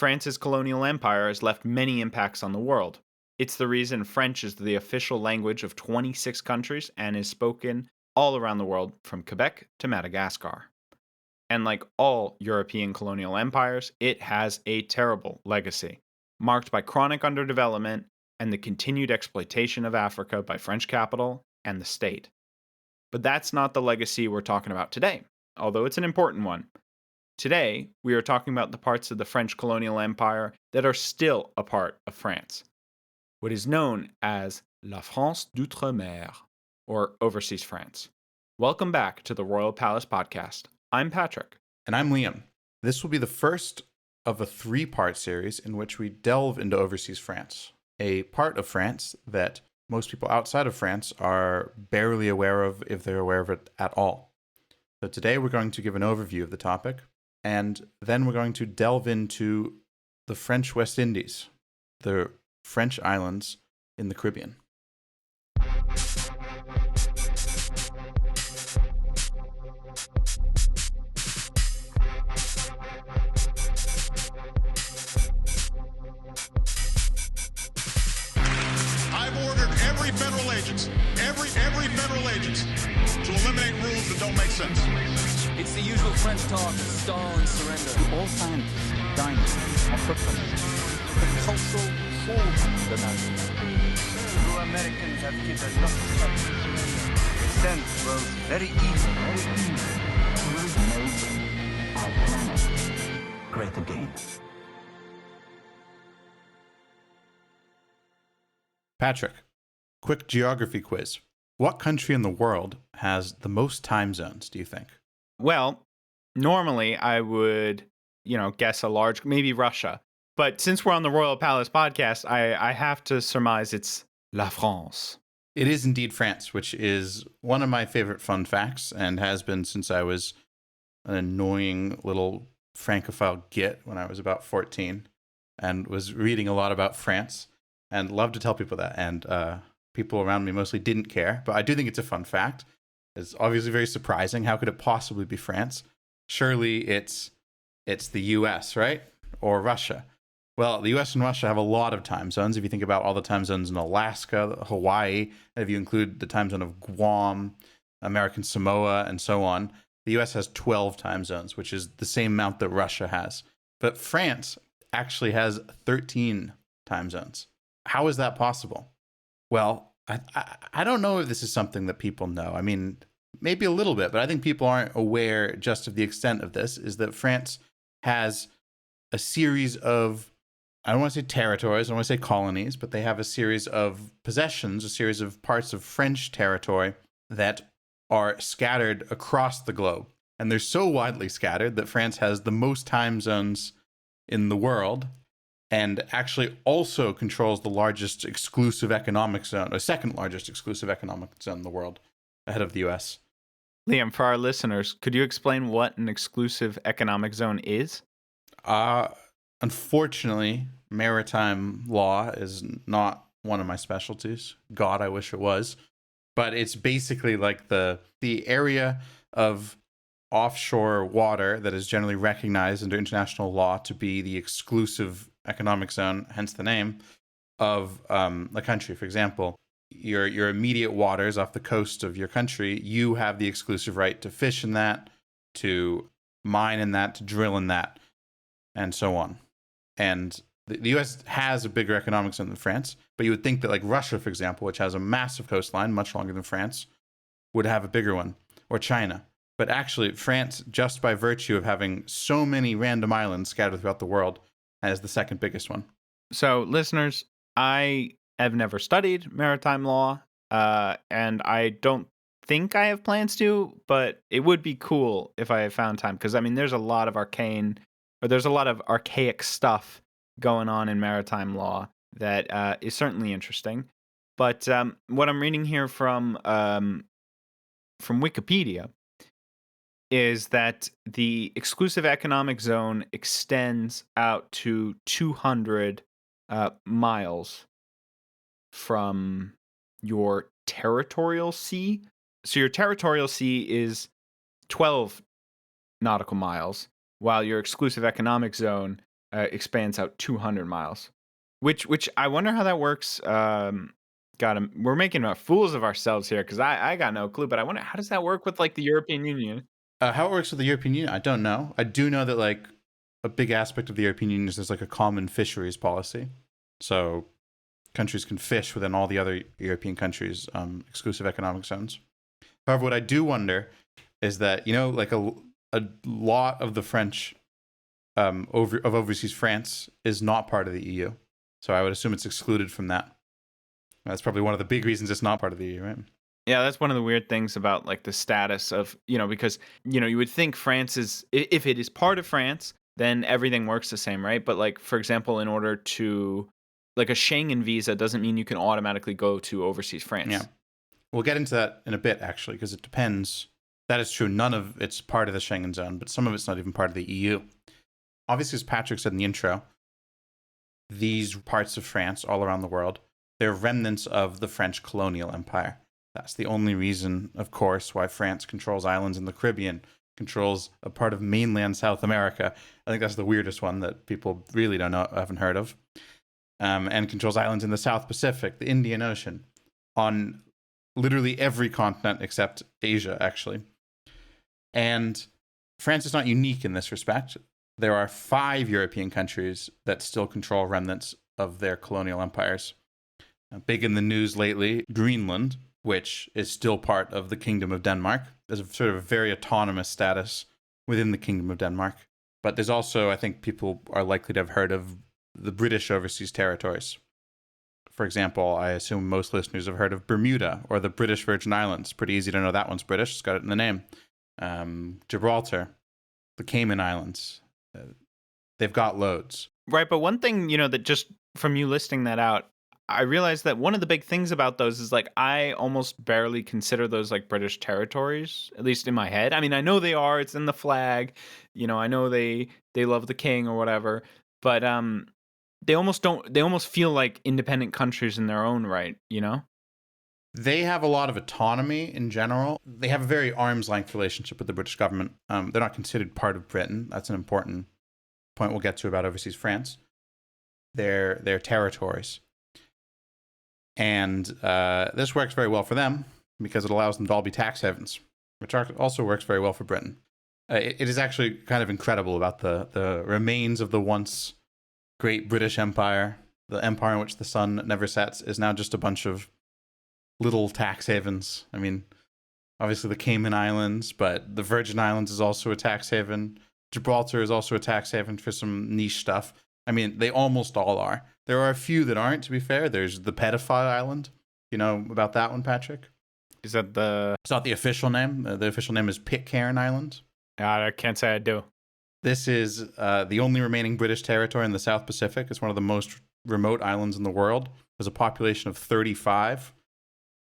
France's colonial empire has left many impacts on the world. It's the reason French is the official language of 26 countries and is spoken all around the world from Quebec to Madagascar. And like all European colonial empires, it has a terrible legacy, marked by chronic underdevelopment and the continued exploitation of Africa by French capital and the state. But that's not the legacy we're talking about today, although it's an important one. Today, we are talking about the parts of the French colonial empire that are still a part of France, what is known as La France d'Outre-mer, or Overseas France. Welcome back to the Royal Palace Podcast. I'm Patrick. And I'm Liam. This will be the first of a three-part series in which we delve into Overseas France, a part of France that most people outside of France are barely aware of, if they're aware of it at all. So today we're going to give an overview of the topic, and then we're going to delve into the French West Indies, the French islands in the Caribbean. Federal agents to eliminate rules that don't make sense. It's the usual French talk, stall and surrender. All scientists dying on footprints. The cultural hold the Nazis. You Americans have given enough trouble. The scent grows very evil. Make our planet great again. Patrick, quick geography quiz. What country in the world has the most time zones, do you think? Well, normally I would, guess maybe Russia. But since we're on the Royal Palace Podcast, I have to surmise it's La France. It is indeed France, which is one of my favorite fun facts and has been since I was an annoying little Francophile git when I was about 14 and was reading a lot about France and loved to tell people that. And people around me mostly didn't care, but I do think it's a fun fact. It's obviously very surprising. How could it possibly be France? Surely it's the US, right? Or Russia. Well, the US and Russia have a lot of time zones. If you think about all the time zones in Alaska, Hawaii, if you include the time zone of Guam, American Samoa, and so on, the US has 12 time zones, which is the same amount that Russia has. But France actually has 13 time zones. How is that possible? Well, I don't know if this is something that people know. I mean, maybe a little bit, but I think people aren't aware just of the extent of this, is that France has a series of, I don't want to say territories, I don't want to say colonies, but they have a series of possessions, a series of parts of French territory that are scattered across the globe. And they're so widely scattered that France has the most time zones in the world, and actually also controls the largest exclusive economic zone, or second largest exclusive economic zone in the world, ahead of the US. Liam, for our listeners, could you explain what an exclusive economic zone is? Unfortunately, maritime law is not one of my specialties. God, I wish it was. But it's basically like the area of offshore water that is generally recognized under international law to be the exclusive economic zone, hence the name, of a country. For example, your immediate waters off the coast of your country, you have the exclusive right to fish in that, to mine in that, to drill in that, and so on. And the U.S. has a bigger economic zone than France, but you would think that like Russia, for example, which has a massive coastline, much longer than France, would have a bigger one, or China. But actually, France, just by virtue of having so many random islands scattered throughout the world, has the second biggest one. So, listeners, I have never studied maritime law, and I don't think I have plans to, but it would be cool if I found time, because, I mean, there's a lot of archaic stuff going on in maritime law that is certainly interesting. But what I'm reading here from Wikipedia is that the exclusive economic zone extends out to 200 miles from your territorial sea. So your territorial sea is 12 nautical miles, while your exclusive economic zone expands out 200 miles. Which I wonder how that works. We're making fools of ourselves here because I got no clue. But I wonder, how does that work with like the European Union? How it works with the European Union, I don't know. I do know that like a big aspect of the European Union is there's like a common fisheries policy. So countries can fish within all the other European countries' exclusive economic zones. However, what I do wonder is that, you know, like a lot of the French overseas France is not part of the EU. So I would assume it's excluded from that. That's probably one of the big reasons it's not part of the EU, right? Yeah, that's one of the weird things about like the status of, because, you would think France is, if it is part of France, then everything works the same, right? But like, for example, in order to, like a Schengen visa doesn't mean you can automatically go to overseas France. Yeah. We'll get into that in a bit, actually, because it depends. That is true. None of it's part of the Schengen zone, but some of it's not even part of the EU. Obviously, as Patrick said in the intro, these parts of France all around the world, they're remnants of the French colonial empire. That's the only reason, of course, why France controls islands in the Caribbean, controls a part of mainland South America. I think that's the weirdest one that people really haven't heard of. And controls islands in the South Pacific, the Indian Ocean, on literally every continent except Asia, actually. And France is not unique in this respect. There are 5 European countries that still control remnants of their colonial empires. Big in the news lately, Greenland, which is still part of the Kingdom of Denmark. There's a sort of a very autonomous status within the Kingdom of Denmark. But there's also, I think people are likely to have heard of the British overseas territories. For example, I assume most listeners have heard of Bermuda or the British Virgin Islands. Pretty easy to know that one's British. It's got it in the name. Gibraltar, the Cayman Islands. They've got loads. Right, but one thing, that just from you listing that out, I realized that one of the big things about those is like I almost barely consider those like British territories, at least in my head. I mean, I know they are, it's in the flag, I know they love the king or whatever, but they almost feel like independent countries in their own right, They have a lot of autonomy in general. They have a very arm's length relationship with the British government. They're not considered part of Britain. That's an important point we'll get to about overseas France. They're territories. And this works very well for them because it allows them to all be tax havens, which also works very well for Britain. It is actually kind of incredible about the remains of the once great British Empire. The empire in which the sun never sets is now just a bunch of little tax havens. I mean, obviously the Cayman Islands, but the Virgin Islands is also a tax haven. Gibraltar is also a tax haven for some niche stuff. I mean, they almost all are. There are a few that aren't, to be fair. There's the Pedophile Island. You know about that one, Patrick? Is that the... It's not the official name. The official name is Pitcairn Island. I can't say I do. This is the only remaining British territory in the South Pacific. It's one of the most remote islands in the world. There's a population of 35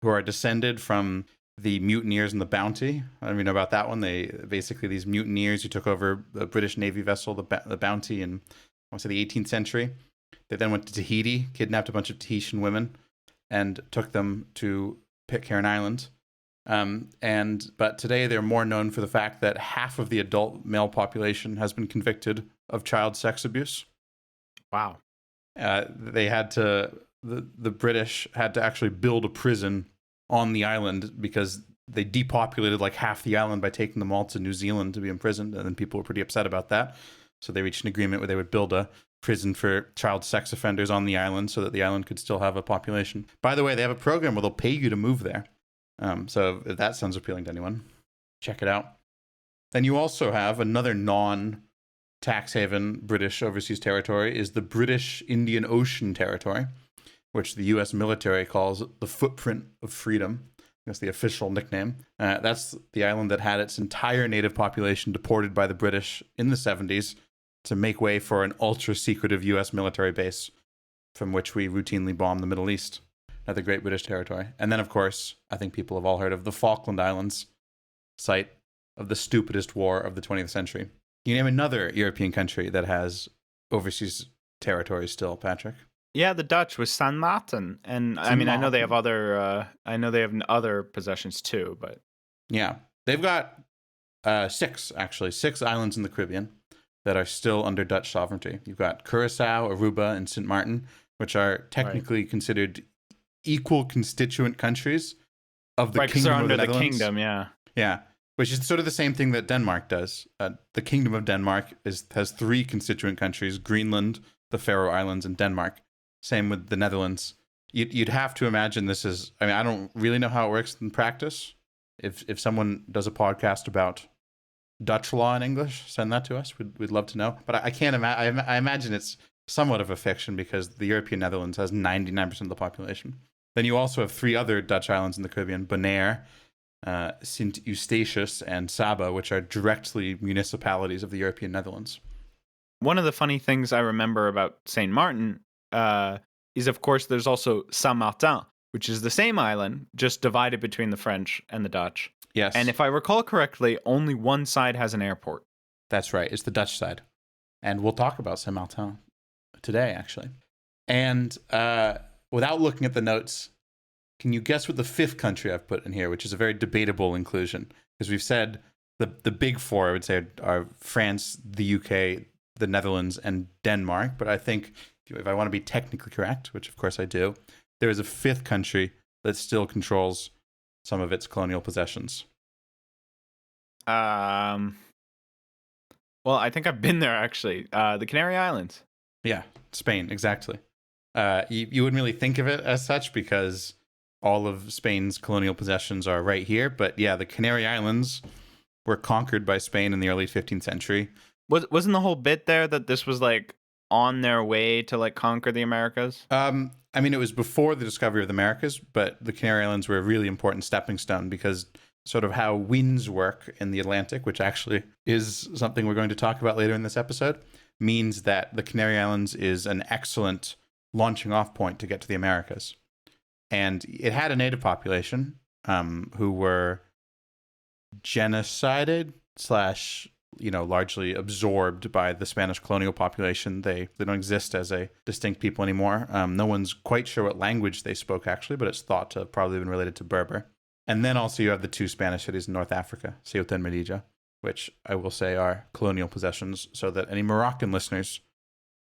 who are descended from the mutineers in the Bounty. I don't even know about that one. These mutineers who took over the British Navy vessel, the Bounty, in I want to say the 18th century. They then went to Tahiti, kidnapped a bunch of Tahitian women, and took them to Pitcairn Island. But today they're more known for the fact that half of the adult male population has been convicted of child sex abuse. Wow. The British had to actually build a prison on the island because they depopulated like half the island by taking them all to New Zealand to be imprisoned, and then people were pretty upset about that. So they reached an agreement where they would build a prison for child sex offenders on the island so that the island could still have a population. By the way, they have a program where they'll pay you to move there. So if that sounds appealing to anyone, check it out. Then you also have another non-tax haven British overseas territory is the British Indian Ocean Territory, which the U.S. military calls the Footprint of Freedom. That's the official nickname. That's the island that had its entire native population deported by the British in the 70s to make way for an ultra-secretive U.S. military base from which we routinely bomb the Middle East. Another great British territory. And then, of course, I think people have all heard of the Falkland Islands, site of the stupidest war of the 20th century. Can you name another European country that has overseas territories still, Patrick? Yeah, the Dutch with Saint Martin, and I mean, I know they have other possessions too, but yeah, they've got six islands in the Caribbean. that are still under Dutch sovereignty. You've got Curacao, Aruba, and Saint Martin, which are technically considered equal constituent countries of the Right, because they're Kingdom of the under the Netherlands. kingdom, yeah. Yeah, which is sort of the same thing that Denmark does. The Kingdom of Denmark has 3 constituent countries: Greenland, the Faroe Islands, and Denmark. Same with the Netherlands. You'd have to imagine this is... I mean, I don't really know how it works in practice. If someone does a podcast about Dutch law in English, send that to us. We'd love to know. But I can't imagine... I imagine it's somewhat of a fiction because the European Netherlands has 99% of the population. Then you also have 3 other Dutch islands in the Caribbean: Bonaire, Sint Eustatius, and Saba, which are directly municipalities of the European Netherlands. One of the funny things I remember about Saint Martin is, of course, there's also Saint Martin, which is the same island, just divided between the French and the Dutch. Yes. And if I recall correctly, only one side has an airport. That's right. It's the Dutch side. And we'll talk about Saint Martin today, actually. And without looking at the notes, can you guess what the 5th country I've put in here, which is a very debatable inclusion? Because we've said the big 4, I would say, are France, the UK, the Netherlands, and Denmark. But I think if I want to be technically correct, which of course I do, there is a 5th country that still controls some of its colonial possessions. Well, I think I've been there, actually. The Canary Islands. Yeah, Spain, exactly. You wouldn't really think of it as such because all of Spain's colonial possessions are right here. But yeah, the Canary Islands were conquered by Spain in the early 15th century. Wasn't the whole bit there that this was like on their way to like conquer the Americas? I mean, it was before the discovery of the Americas, but the Canary Islands were a really important stepping stone because sort of how winds work in the Atlantic, which actually is something we're going to talk about later in this episode, means that the Canary Islands is an excellent launching off point to get to the Americas. And it had a native population who were genocided / largely absorbed by the Spanish colonial population. They don't exist as a distinct people anymore. No one's quite sure what language they spoke, actually, but it's thought to have probably been related to Berber. And then also you have the 2 Spanish cities in North Africa, Ceuta and Melilla, which I will say are colonial possessions, so that any Moroccan listeners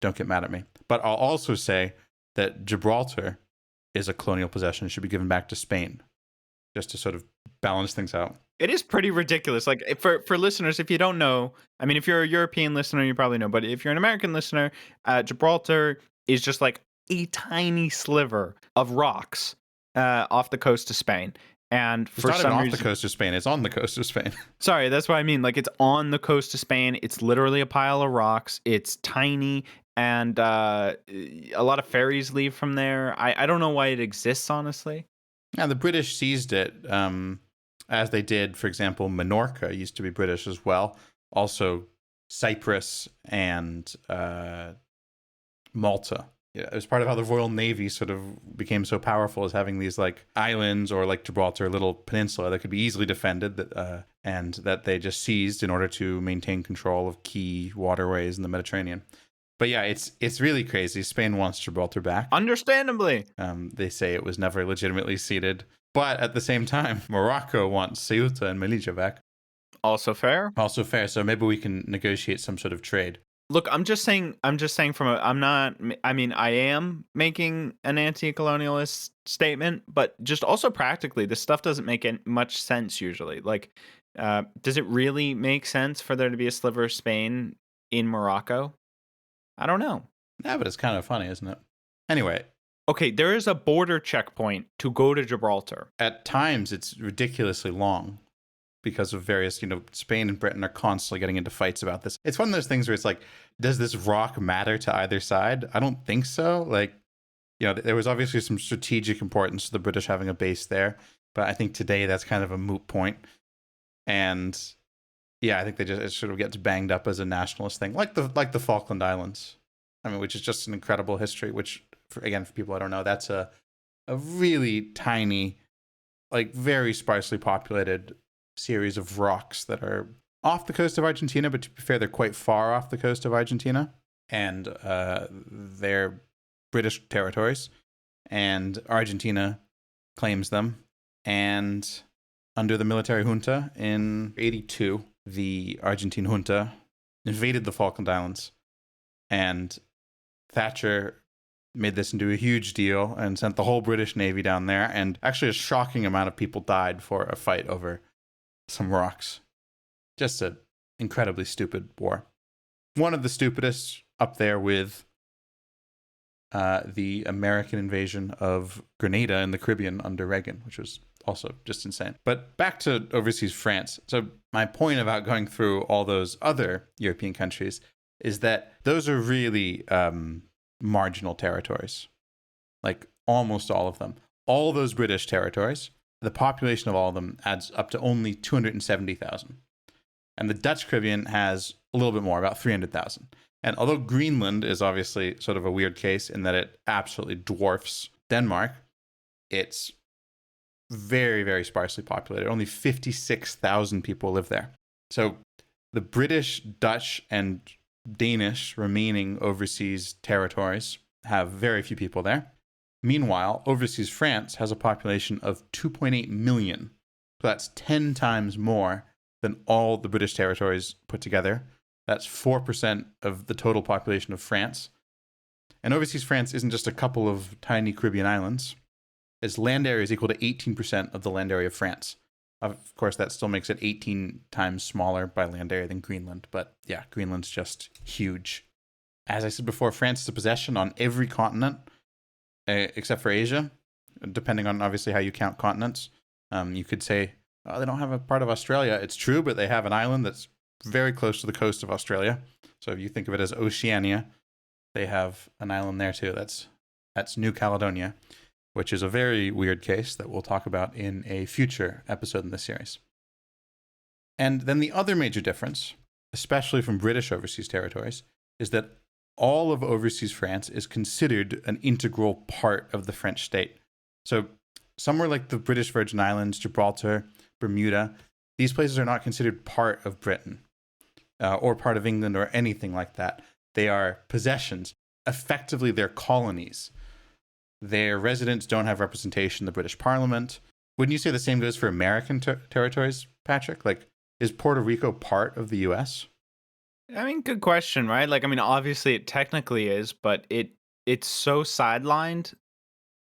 don't get mad at me. But I'll also say that Gibraltar is a colonial possession, should be given back to Spain, just to sort of balance things out. It is pretty ridiculous. Like for listeners, if you don't know, I mean, if you're a European listener, you probably know, but if you're an American listener, Gibraltar is just like a tiny sliver of rocks off the coast of Spain. And for it's not some off reason, the coast of Spain, it's on the coast of Spain. Sorry, that's what I mean. Like, it's on the coast of Spain. It's literally a pile of rocks. It's tiny, and a lot of ferries leave from there. I don't know why it exists, honestly. Yeah, the British seized it, as they did, for example, Minorca used to be British as well. Also, Cyprus and Malta. Yeah, it was part of how the Royal Navy sort of became so powerful, as having these like islands, or like Gibraltar, a little peninsula that could be easily defended, and that they just seized in order to maintain control of key waterways in the Mediterranean. But yeah, it's really crazy. Spain wants Gibraltar back. Understandably. They say it was never legitimately ceded. But at the same time, Morocco wants Ceuta and Melilla back. Also fair. Also fair. So maybe we can negotiate some sort of trade. Look, I am making an anti-colonialist statement, but just also practically, this stuff doesn't make much sense usually. Like, does it really make sense for there to be a sliver of Spain in Morocco? I don't know. Yeah, but it's kind of funny, isn't it? Anyway. Okay, there is a border checkpoint to go to Gibraltar. At times, it's ridiculously long because of various, Spain and Britain are constantly getting into fights about this. It's one of those things where it's like, does this rock matter to either side? I don't think so. Like, there was obviously some strategic importance to the British having a base there, but I think today that's kind of a moot point. And yeah, I think it sort of gets banged up as a nationalist thing, like the Falkland Islands. I mean, which is just an incredible history, which, for people I don't know, that's a really tiny, like very sparsely populated series of rocks that are off the coast of Argentina, but to be fair, they're quite far off the coast of Argentina, and they're British territories, and Argentina claims them. And under the military junta in 82, the Argentine junta invaded the Falkland Islands, and Thatcher made this into a huge deal and sent the whole British Navy down there, and actually a shocking amount of people died for a fight over some rocks. Just an incredibly stupid war. One of the stupidest, up there with the American invasion of Grenada in the Caribbean under Reagan, which was also just insane. But back to overseas France. So my point about going through all those other European countries is that those are really marginal territories. Like almost all of them. All those British territories, the population of all of them adds up to only 270,000. And the Dutch Caribbean has a little bit more, about 300,000. And although Greenland is obviously sort of a weird case in that it absolutely dwarfs Denmark, it's very, very sparsely populated. Only 56,000 people live there. So the British, Dutch, and Danish remaining overseas territories have very few people there. Meanwhile, overseas France has a population of 2.8 million. So that's 10 times more than all the British territories put together. That's 4% of the total population of France. And overseas France isn't just a couple of tiny Caribbean islands. Its land area is equal to 18% of the land area of France. Of course, that still makes it 18 times smaller by land area than Greenland. But yeah, Greenland's just huge. As I said before, France is a possession on every continent, except for Asia, depending on obviously how you count continents. You could say, oh, they don't have a part of Australia. It's true, but they have an island that's very close to the coast of Australia. So if you think of it as Oceania, they have an island there too. That's New Caledonia, which is a very weird case that we'll talk about in a future episode in this series. And then the other major difference, especially from British overseas territories, is that all of overseas France is considered an integral part of the French state. So somewhere like the British Virgin Islands, Gibraltar, Bermuda, these places are not considered part of Britain or part of England or anything like that. They are possessions. Effectively, they're colonies. Their residents don't have representation in the British Parliament. Wouldn't you say the same goes for American territories, Patrick? Like, is Puerto Rico part of the U.S.? I mean, good question, right? Like, I mean, obviously it technically is, but it's so sidelined.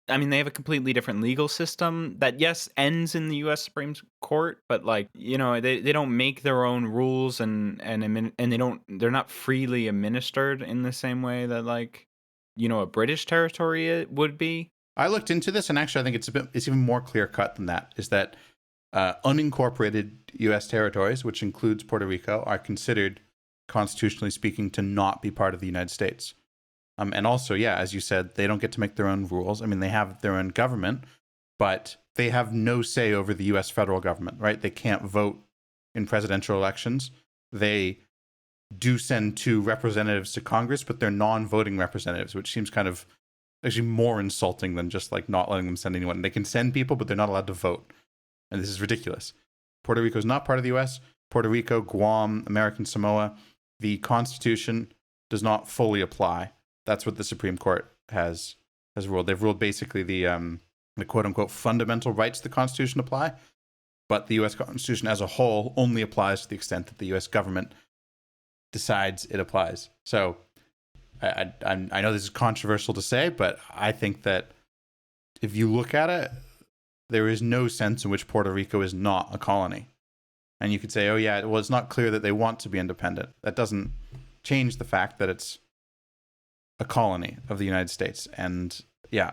I mean, they have a completely different legal system that, yes, ends in the U.S. Supreme Court, but like, you know, they don't make their own rules and they're not freely administered in the same way that, like, you know, a British territory would be. I looked into this, and actually, I think it's even more clear cut than that. Is that unincorporated U.S. territories, which includes Puerto Rico, are considered, constitutionally speaking, to not be part of the United States. And also, yeah, as you said, they don't get to make their own rules. I mean, they have their own government, but they have no say over the U.S. federal government, right? They can't vote in presidential elections. They do send 2 representatives to Congress, but they're non-voting representatives, which seems kind of actually more insulting than just like not letting them send anyone. They can send people, but they're not allowed to vote. And this is ridiculous. Puerto Rico is not part of the U.S. Puerto Rico, Guam, American Samoa, the Constitution does not fully apply. That's what the Supreme Court has ruled. They've ruled basically the quote-unquote fundamental rights of the Constitution apply, but the U.S. Constitution as a whole only applies to the extent that the U.S. government decides it applies. So I know this is controversial to say, but I think that if you look at it, there is no sense in which Puerto Rico is not a colony. And you could say, oh yeah, well, it's not clear that they want to be independent. That doesn't change the fact that it's a colony of the United States and, yeah,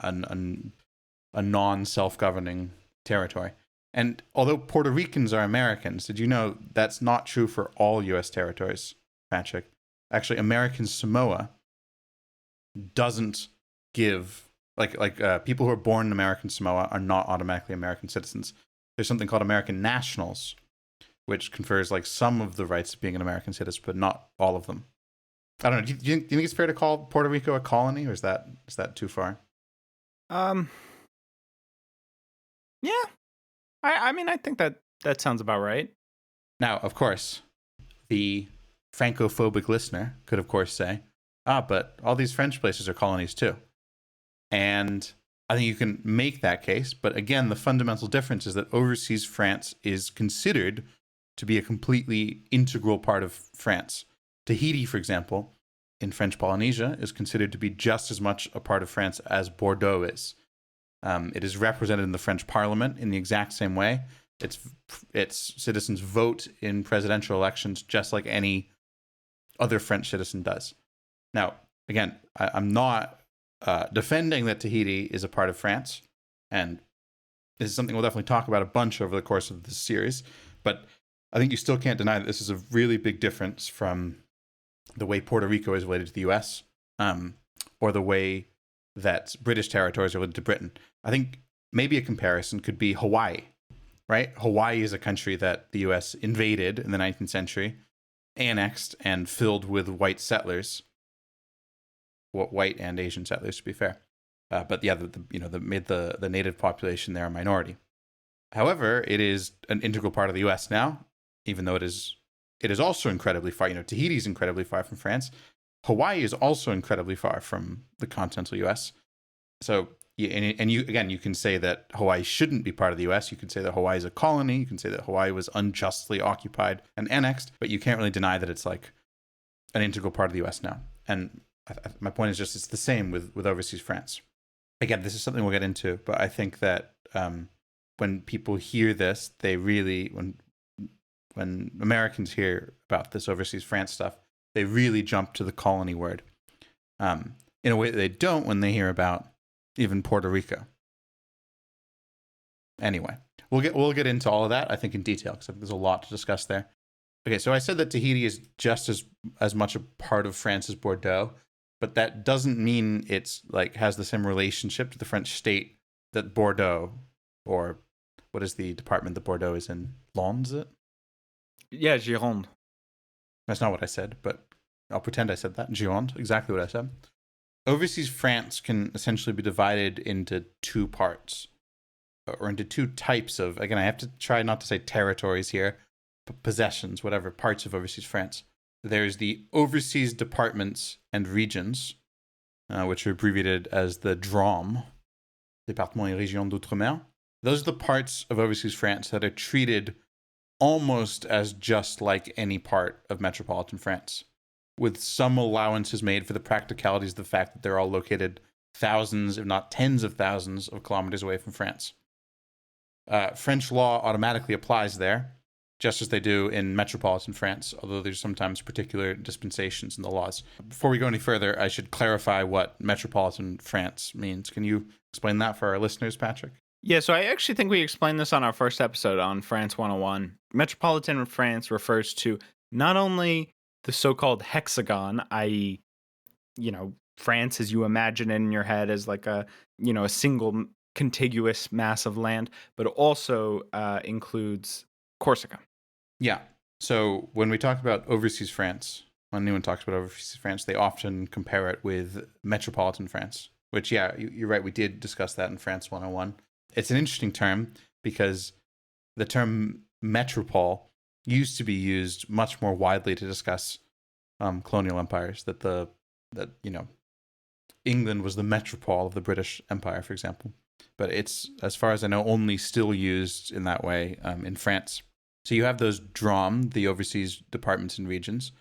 a non-self-governing territory. And although Puerto Ricans are Americans, did you know that's not true for all U.S. territories, Patrick? Actually, American Samoa doesn't give, like people who are born in American Samoa are not automatically American citizens. There's something called American nationals, which confers like some of the rights of being an American citizen, but not all of them. I don't know. Do you think it's fair to call Puerto Rico a colony, or is that too far? Yeah. I mean, I think that sounds about right. Now, of course, the Francophobic listener could, of course, say, but all these French places are colonies too. And I think you can make that case. But again, the fundamental difference is that overseas France is considered to be a completely integral part of France. Tahiti, for example, in French Polynesia, is considered to be just as much a part of France as Bordeaux is. It is represented in the French Parliament in the exact same way. Its citizens vote in presidential elections just like any other French citizen does. Now, again, I'm not defending that Tahiti is a part of France, and this is something we'll definitely talk about a bunch over the course of this series, but I think you still can't deny that this is a really big difference from the way Puerto Rico is related to the US, or the way that British territories are related to Britain. I think maybe a comparison could be Hawaii, right? Hawaii is a country that the US invaded in the 19th century, annexed, and filled with white settlers. White and Asian settlers, to be fair. But yeah, made the native population there a minority. However, it is an integral part of the US now, even though it is also incredibly far. Tahiti is incredibly far from France. Hawaii is also incredibly far from the continental US. So, you can say that Hawaii shouldn't be part of the US. You can say that Hawaii is a colony. You can say that Hawaii was unjustly occupied and annexed, but you can't really deny that it's like an integral part of the US now. And my point is just it's the same with overseas France. Again, this is something we'll get into, but I think that when people hear this, they really, when Americans hear about this overseas France stuff, they really jump to the colony word in a way that they don't when they hear about even Puerto Rico. Anyway, we'll get into all of that, I think, in detail, because I think there's a lot to discuss there. Okay, so I said that Tahiti is just as much a part of France as Bordeaux, but that doesn't mean it's like has the same relationship to the French state that Bordeaux, or what is the department that Bordeaux is in? Landes, is it? Yeah, Gironde. That's not what I said, but I'll pretend I said that. Gironde, exactly what I said. Overseas France can essentially be divided into two parts, or into two types of, again, I have to try not to say territories here, but possessions, whatever, parts of overseas France. There's the overseas departments and regions, which are abbreviated as the DROM, Département et Régions d'Outre-mer. Those are the parts of overseas France that are treated almost as just like any part of metropolitan France, with some allowances made for the practicalities of the fact that they're all located thousands, if not tens of thousands, of kilometers away from France. French law automatically applies there, just as they do in metropolitan France, although there's sometimes particular dispensations in the laws. Before we go any further, I should clarify what metropolitan France means. Can you explain that for our listeners, Patrick? Yeah, so I actually think we explained this on our first episode on France 101. Metropolitan France refers to not only the so-called hexagon, i.e., France as you imagine it in your head as like a single contiguous mass of land, but it also includes Corsica. Yeah. So when we talk about overseas France, when anyone talks about overseas France, they often compare it with metropolitan France, which, yeah, you're right. We did discuss that in France 101. It's an interesting term because the term metropole used to be used much more widely to discuss colonial empires. That England was the metropole of the British Empire, for example. But it's, as far as I know, only still used in that way in France. So you have those DROM, the overseas departments and regions,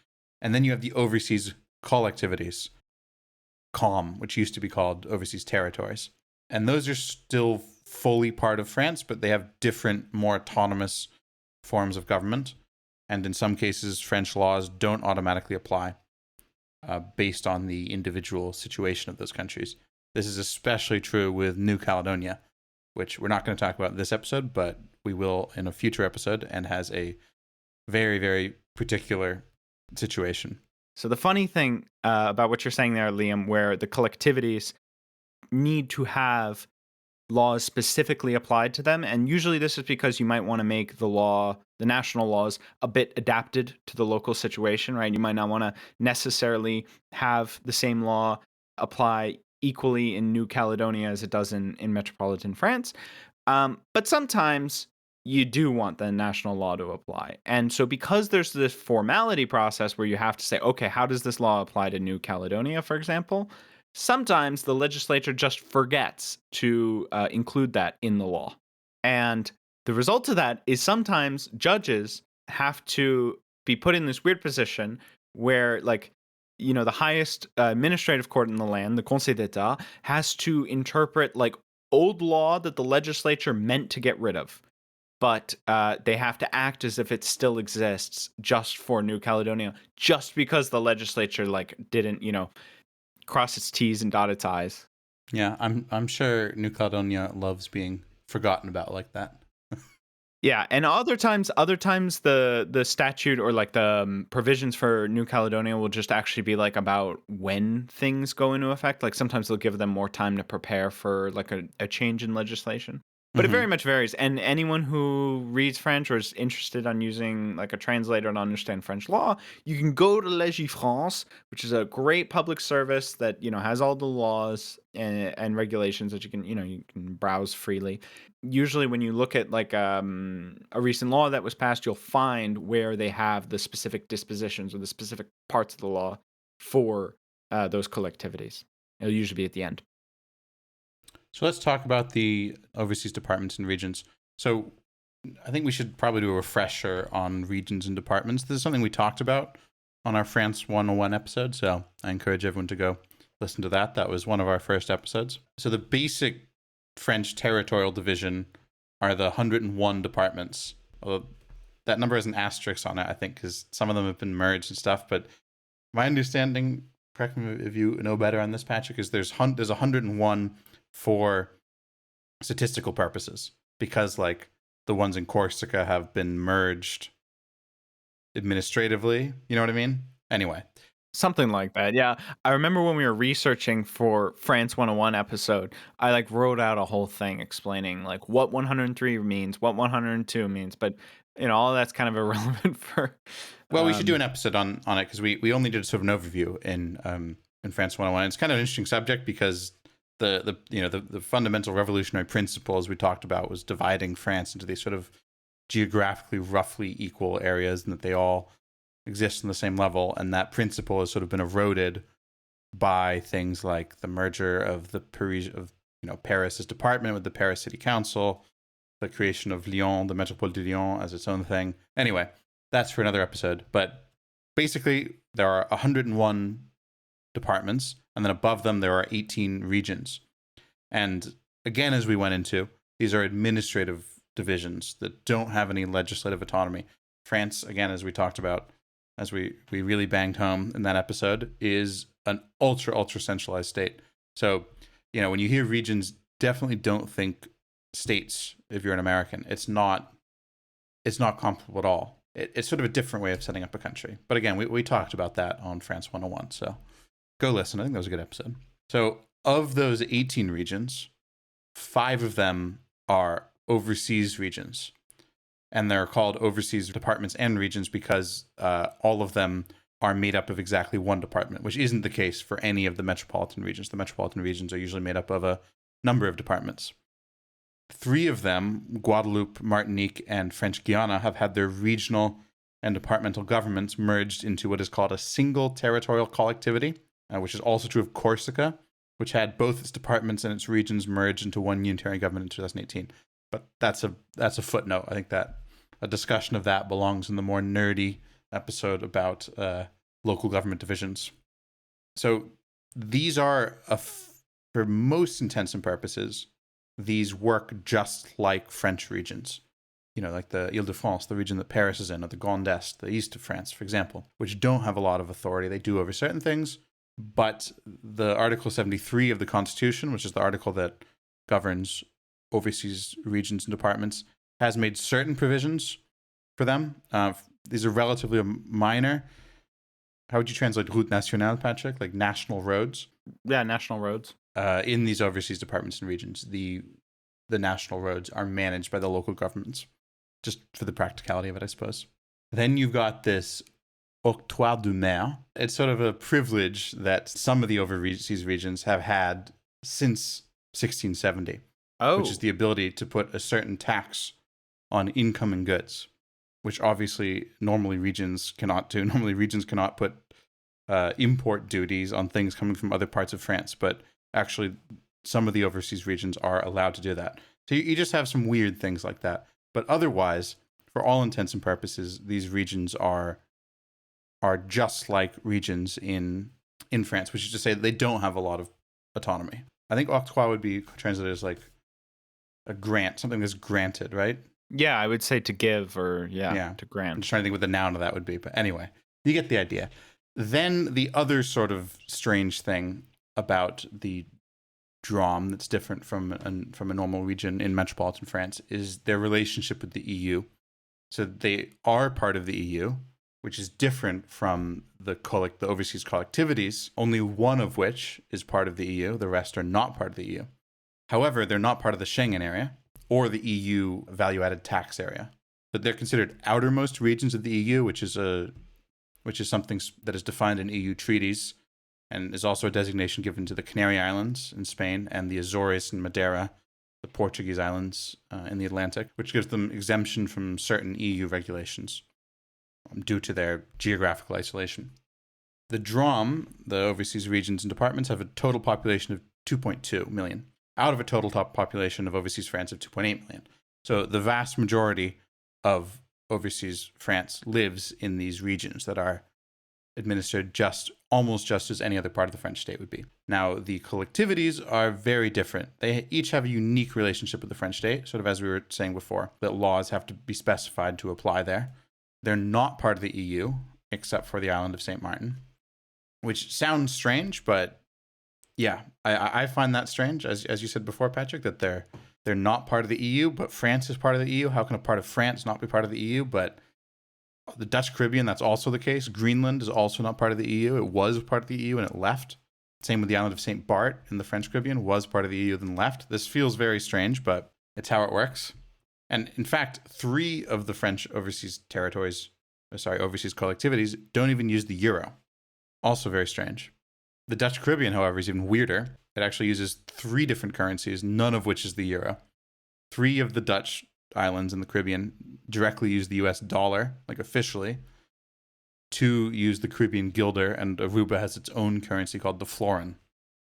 and then you have the overseas collectivities, COM, which used to be called overseas territories. And those are still fully part of France, but they have different, more autonomous forms of government. And in some cases, French laws don't automatically apply based on the individual situation of those countries. This is especially true with New Caledonia, which we're not going to talk about in this episode, but we will in a future episode, and has a very, very particular situation. So the funny thing about what you're saying there, Liam, where the collectivities need to have laws specifically applied to them, and usually this is because you might want to make the national laws, a bit adapted to the local situation, right? You might not want to necessarily have the same law apply equally in New Caledonia as it does in metropolitan France. But sometimes you do want the national law to apply. And so because there's this formality process where you have to say, okay, how does this law apply to New Caledonia, for example? Sometimes the legislature just forgets to include that in the law. And the result of that is sometimes judges have to be put in this weird position where like the highest administrative court in the land, the Conseil d'État, has to interpret like old law that the legislature meant to get rid of, but they have to act as if it still exists just for New Caledonia, just because the legislature like didn't cross its T's and dot its I's. Yeah, I'm sure New Caledonia loves being forgotten about like that. Yeah, and other times the statute or like the provisions for New Caledonia will just actually be like about when things go into effect. Like sometimes they'll give them more time to prepare for like a change in legislation. But it very much varies. And anyone who reads French or is interested on using like a translator to understand French law, you can go to Legifrance, which is a great public service that has all the laws and regulations that you can browse freely. Usually, when you look at like a recent law that was passed, you'll find where they have the specific dispositions or the specific parts of the law for those collectivities. It'll usually be at the end. So let's talk about the overseas departments and regions. So I think we should probably do a refresher on regions and departments. This is something we talked about on our France 101 episode, so I encourage everyone to go listen to that. That was one of our first episodes. So the basic French territorial division are the 101 departments. Although that number has an asterisk on it, I think, because some of them have been merged and stuff. But my understanding, correct me if you know better on this, Patrick, is there's 101 for statistical purposes, because like the ones in Corsica have been merged administratively. You know what I mean? Anyway. Something like that. Yeah. I remember when we were researching for France 101 episode, I like wrote out a whole thing explaining like what 103 means, what 102 means, but all that's kind of irrelevant for. Well, we should do an episode on it, because we only did sort of an overview in France 101. It's kind of an interesting subject because the fundamental revolutionary principle, as we talked about, was dividing France into these sort of geographically roughly equal areas, and that they all exist on the same level. And that principle has sort of been eroded by things like the merger of Paris's department with the Paris City Council, the creation of Lyon, the Métropole de Lyon, as its own thing. Anyway, that's for another episode. But basically, there are 101 departments, and then above them there are 18 regions. And again, as we went into, these are administrative divisions that don't have any legislative autonomy. France, again, as we talked about, as we really banged home in that episode, is an ultra centralized state. So, when you hear regions, definitely don't think states if you're an American. It's not comparable at all. It's sort of a different way of setting up a country. But again, we talked about that on France 101, so go listen. I think that was a good episode. So of those 18 regions, 5 of them are overseas regions. And they're called overseas departments and regions because all of them are made up of exactly one department, which isn't the case for any of the metropolitan regions. The metropolitan regions are usually made up of a number of departments. 3 of them, Guadeloupe, Martinique, and French Guiana, have had their regional and departmental governments merged into what is called a single territorial collectivity, which is also true of Corsica, which had both its departments and its regions merged into one unitary government in 2018. But that's a footnote. I think that a discussion of that belongs in the more nerdy episode about local government divisions. So these are, for most intents and purposes, these work just like French regions. Like the Ile-de-France, the region that Paris is in, or the Grand Est, the east of France, for example, which don't have a lot of authority. They do over certain things, but the Article 73 of the Constitution, which is the article that governs overseas regions and departments, has made certain provisions for them. These are relatively minor. How would you translate route nationale, Patrick? Like national roads? Yeah, national roads. In these overseas departments and regions, the national roads are managed by the local governments, just for the practicality of it, I suppose. Then you've got this octroi de mer. It's sort of a privilege that some of the overseas regions have had since 1670, which is the ability to put a certain tax on incoming goods, which obviously normally regions cannot do. Normally regions cannot put import duties on things coming from other parts of France, but actually some of the overseas regions are allowed to do that. So you just have some weird things like that. But otherwise, for all intents and purposes, these regions are are just like regions in France, which is to say that they don't have a lot of autonomy. I think octroi would be translated as like a grant, something that's granted, right? Yeah, I would say to give or to I'm grant. just trying to think what the noun of that would be, but anyway, you get the idea. Then the other sort of strange thing about the Drôme that's different from a normal region in metropolitan France is their relationship with the EU. So they are part of the EU, which is different from the overseas collectivities, only one of which is part of the EU. The rest are not part of the EU. However, they're not part of the Schengen area or the EU value-added tax area. But they're considered outermost regions of the EU, which is something that is defined in EU treaties and is also a designation given to the Canary Islands in Spain and the Azores and Madeira, the Portuguese islands in the Atlantic, which gives them exemption from certain EU regulations due to their geographical isolation. The Drôme, the overseas regions and departments, have a total population of 2.2 million, out of a total population of overseas France of 2.8 million. So the vast majority of overseas France lives in these regions that are administered almost just as any other part of the French state would be. Now, the collectivities are very different. They each have a unique relationship with the French state, sort of as we were saying before, that laws have to be specified to apply there. They're not part of the EU, except for the island of Saint Martin, which sounds strange, but yeah, I find that strange, as you said before, Patrick, that they're not part of the EU, but France is part of the EU. How can a part of France not be part of the EU? But the Dutch Caribbean, that's also the case. Greenland is also not part of the EU. It was part of the EU and it left. Same with the island of Saint Barts in the French Caribbean, was part of the EU then left. This feels very strange, but it's how it works. And in fact, 3 of the French overseas collectivities don't even use the euro. Also very strange. The Dutch Caribbean, however, is even weirder. It actually uses 3 different currencies, none of which is the euro. 3 of the Dutch islands in the Caribbean directly use the US dollar, like officially. 2 use the Caribbean guilder, and Aruba has its own currency called the florin.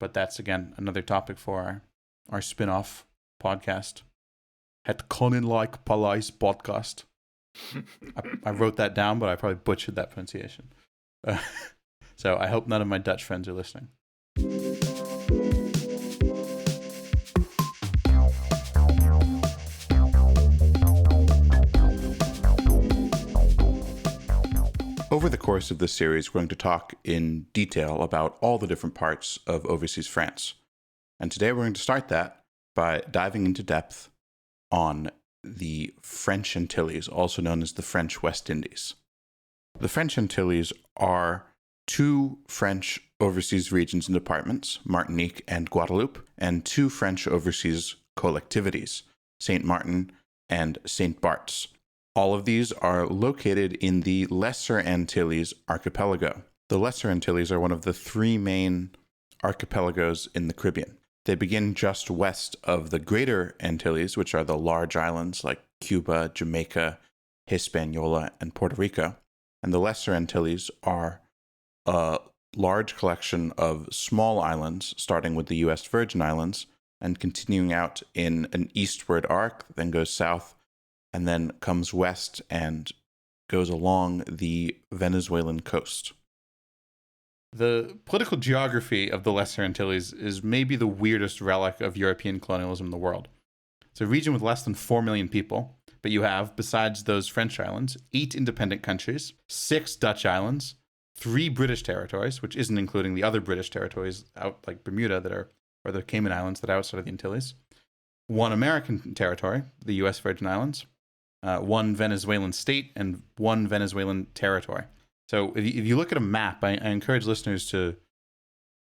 But that's, again, another topic for our spin-off podcast. Het Koninklijk Paleis podcast. I wrote that down, but I probably butchered that pronunciation. So I hope none of my Dutch friends are listening. Over the course of this series, we're going to talk in detail about all the different parts of overseas France. And today we're going to start that by diving into depth on the French Antilles, also known as the French West Indies. The French Antilles are 2 French overseas regions and departments, Martinique and Guadeloupe, and 2 French overseas collectivities, Saint Martin and Saint Barts. All of these are located in the Lesser Antilles archipelago. The Lesser Antilles are one of the 3 main archipelagos in the Caribbean. They begin just west of the Greater Antilles, which are the large islands like Cuba, Jamaica, Hispaniola, and Puerto Rico. And the Lesser Antilles are a large collection of small islands, starting with the U.S. Virgin Islands and continuing out in an eastward arc, then goes south, and then comes west and goes along the Venezuelan coast. The political geography of the Lesser Antilles is maybe the weirdest relic of European colonialism in the world. It's a region with less than 4 million people, but you have, besides those French islands, 8 independent countries, 6 Dutch islands, 3 British territories, which isn't including the other British territories out like Bermuda or the Cayman Islands that are outside of the Antilles, 1 American territory, the U.S. Virgin Islands, 1 Venezuelan state, and 1 Venezuelan territory. So if you look at a map, I encourage listeners to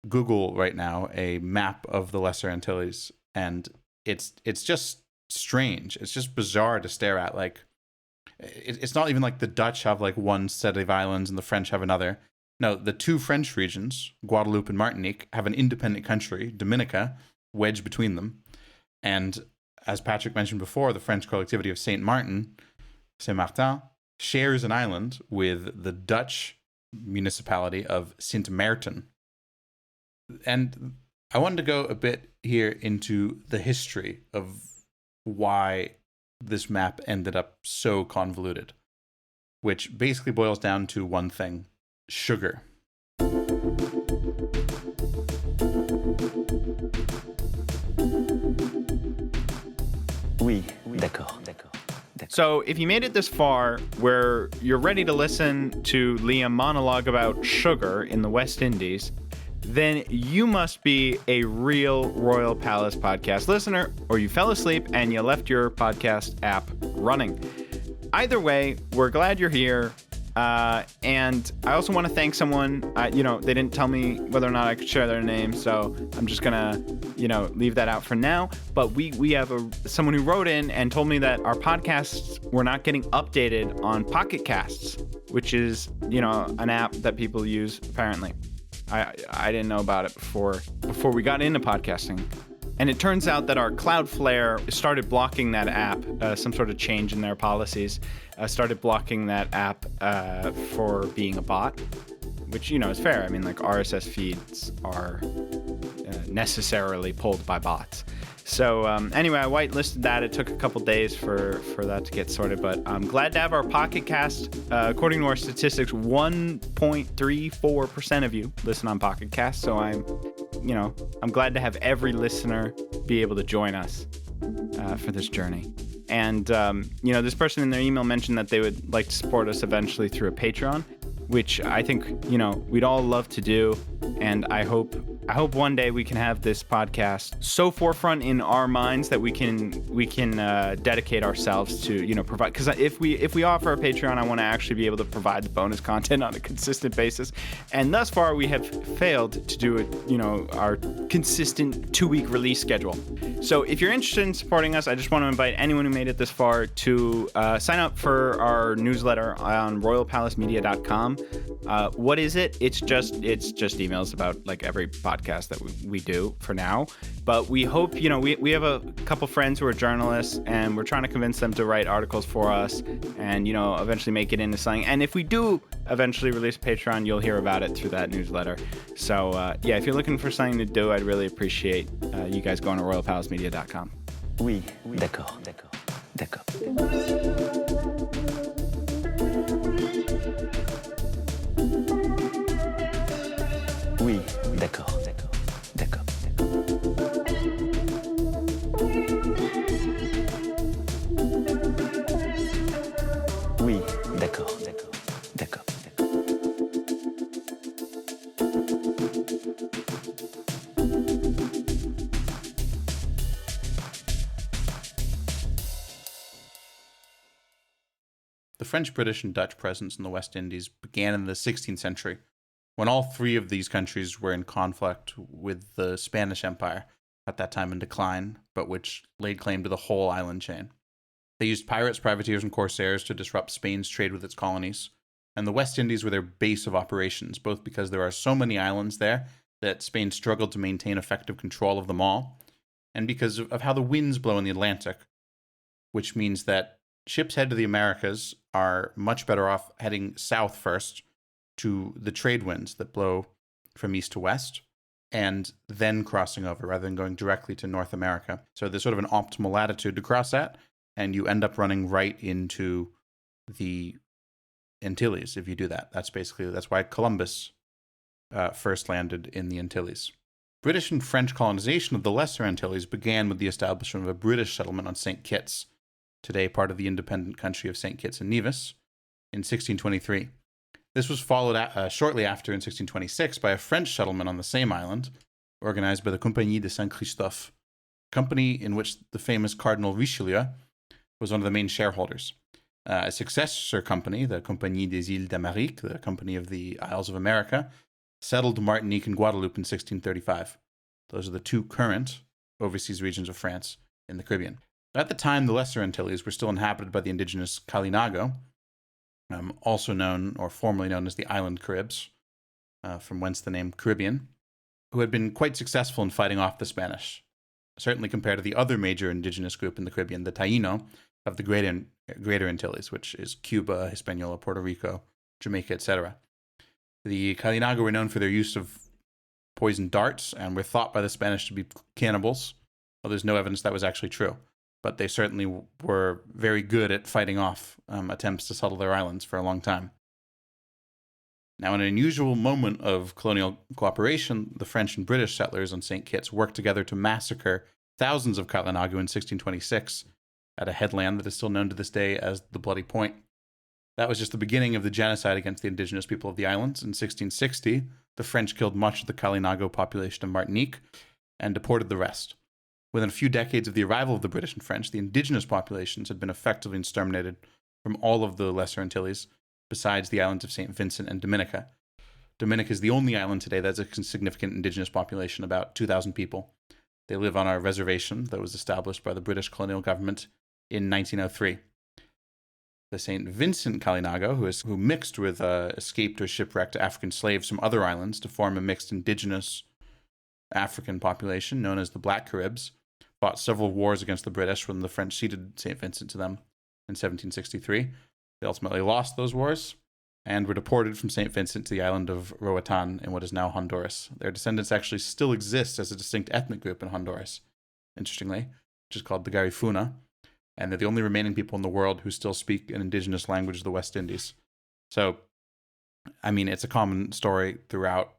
Google right now a map of the Lesser Antilles, and it's just strange. It's just bizarre to stare at. Like, it's not even like the Dutch have like one set of islands and the French have another. No, the 2 French regions, Guadeloupe and Martinique, have an independent country, Dominica, wedged between them. And as Patrick mentioned before, the French collectivity of Saint Martin, Saint Martin, shares an island with the Dutch municipality of Sint Maarten. And I wanted to go a bit here into the history of why this map ended up so convoluted, which basically boils down to one thing. sugar. Oui, d'accord. So, if you made it this far where you're ready to listen to Liam monologue about sugar in the West Indies, then you must be a real Royal Palace podcast listener, or you fell asleep and you left your podcast app running. Either way, we're glad you're here. And I also want to thank someone. They didn't tell me whether or not I could share their name, so I'm just gonna, leave that out for now. But we have someone who wrote in and told me that our podcasts were not getting updated on Pocket Casts, which is, an app that people use apparently. I didn't know about it before we got into podcasting. And it turns out that our Cloudflare started blocking that app, some sort of change in their policies, started blocking that app for being a bot, which, is fair. I mean, like RSS feeds are necessarily pulled by bots. So anyway, I whitelisted that. It took a couple days for that to get sorted, but I'm glad to have our Pocket Cast. According to our statistics, 1.34% of you listen on Pocket Cast. So I'm glad to have every listener be able to join us for this journey. And this person in their email mentioned that they would like to support us eventually through a Patreon, which I think we'd all love to do, and I hope one day we can have this podcast so forefront in our minds that we can dedicate ourselves to provide. Because if we offer a Patreon, I want to actually be able to provide the bonus content on a consistent basis. And thus far, we have failed to do it. Our consistent 2-week release schedule. So if you're interested in supporting us, I just want to invite anyone who made it this far to sign up for our newsletter on royalpalacemedia.com. What is it? It's just emails about like every podcast that we do for now, but we hope we have a couple friends who are journalists, and we're trying to convince them to write articles for us, and eventually make it into something. And if we do eventually release Patreon, you'll hear about it through that newsletter. So if you're looking for something to do, I'd really appreciate you guys going to royalpalacemedia.com. Oui, d'accord. Oui, d'accord. Oui, d'accord. The French, British, and Dutch presence in the West Indies began in the 16th century, when all three of these countries were in conflict with the Spanish Empire, at that time in decline, but which laid claim to the whole island chain. They used pirates, privateers, and corsairs to disrupt Spain's trade with its colonies, and the West Indies were their base of operations, both because there are so many islands there that Spain struggled to maintain effective control of them all, and because of how the winds blow in the Atlantic, which means that ships headed to the Americas are much better off heading south first to the trade winds that blow from east to west, and then crossing over rather than going directly to North America. So there's sort of an optimal latitude to cross at, and you end up running right into the Antilles if you do that. That's why Columbus first landed in the Antilles. British and French colonization of the Lesser Antilles began with the establishment of a British settlement on St. Kitts, today part of the independent country of St. Kitts and Nevis, in 1623. This was followed shortly after in 1626 by a French settlement on the same island, organized by the Compagnie de Saint-Christophe, a company in which the famous Cardinal Richelieu was one of the main shareholders. A successor company, the Compagnie des Îles d'Amérique, the Company of the Isles of America, settled Martinique and Guadeloupe in 1635. Those are the two current overseas regions of France in the Caribbean. At the time, the Lesser Antilles were still inhabited by the indigenous Kalinago, also known, or formerly known as the Island Caribs, from whence the name Caribbean, who had been quite successful in fighting off the Spanish, certainly compared to the other major indigenous group in the Caribbean, the Taino, of the Greater Antilles, which is Cuba, Hispaniola, Puerto Rico, Jamaica, etc. The Kalinago were known for their use of poisoned darts and were thought by the Spanish to be cannibals, though there's no evidence that was actually true. But they certainly were very good at fighting off attempts to settle their islands for a long time. Now, in an unusual moment of colonial cooperation, the French and British settlers on St. Kitts worked together to massacre thousands of Kalinago in 1626 at a headland that is still known to this day as the Bloody Point. That was just the beginning of the genocide against the indigenous people of the islands. In 1660, the French killed much of the Kalinago population of Martinique and deported the rest. Within a few decades of the arrival of the British and French, the indigenous populations had been effectively exterminated from all of the Lesser Antilles, besides the islands of St. Vincent and Dominica. Dominica is the only island today that has a significant indigenous population, about 2,000 people. They live on a reservation that was established by the British colonial government in 1903. The St. Vincent Kalinago, who mixed with escaped or shipwrecked African slaves from other islands to form a mixed indigenous African population known as the Black Caribs, fought several wars against the British when the French ceded St. Vincent to them in 1763. They ultimately lost those wars and were deported from St. Vincent to the island of Roatan in what is now Honduras. Their descendants actually still exist as a distinct ethnic group in Honduras, interestingly, which is called the Garifuna, and they're the only remaining people in the world who still speak an indigenous language of the West Indies. So, I mean, it's a common story throughout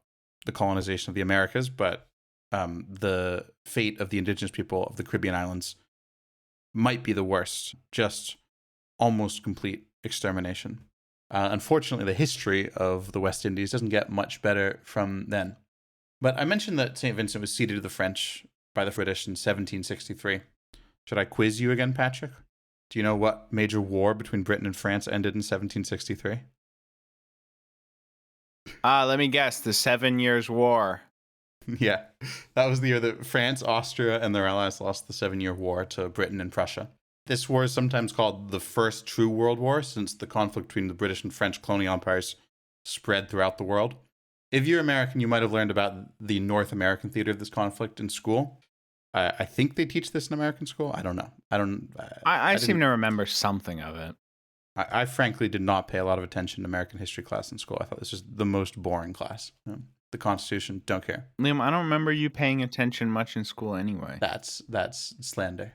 the colonization of the Americas, but the fate of the indigenous people of the Caribbean islands might be the worst, just almost complete extermination. Unfortunately, the history of the West Indies doesn't get much better from then. But I mentioned that St. Vincent was ceded to the French by the British in 1763. Should I quiz you again, Patrick? Do you know what major war between Britain and France ended in 1763? Let me guess. The 7 Years' War. Yeah, that was the year that France, Austria, and their allies lost the 7-Year War to Britain and Prussia. This war is sometimes called the First True World War, since the conflict between the British and French colonial empires spread throughout the world. If you're American, you might have learned about the North American theater of this conflict in school. I think they teach this in American school. I don't know. I seem to remember something of it. I frankly did not pay a lot of attention to American history class in school. I thought this was the most boring class. The Constitution, don't care. Liam, I don't remember you paying attention much in school anyway. That's slander.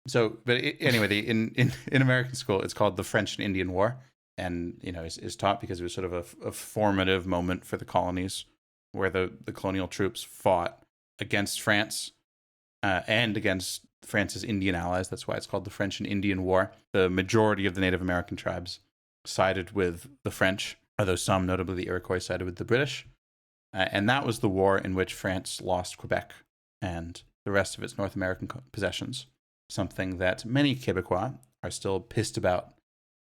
So, but anyway, in American school, it's called the French and Indian War, and is taught because it was sort of a formative moment for the colonies, where the colonial troops fought against France and against France's Indian allies. That's why it's called the French and Indian War. The majority of the Native American tribes sided with the French, although some, notably the Iroquois, sided with the British. And that was the war in which France lost Quebec and the rest of its North American possessions. Something that many Quebecois are still pissed about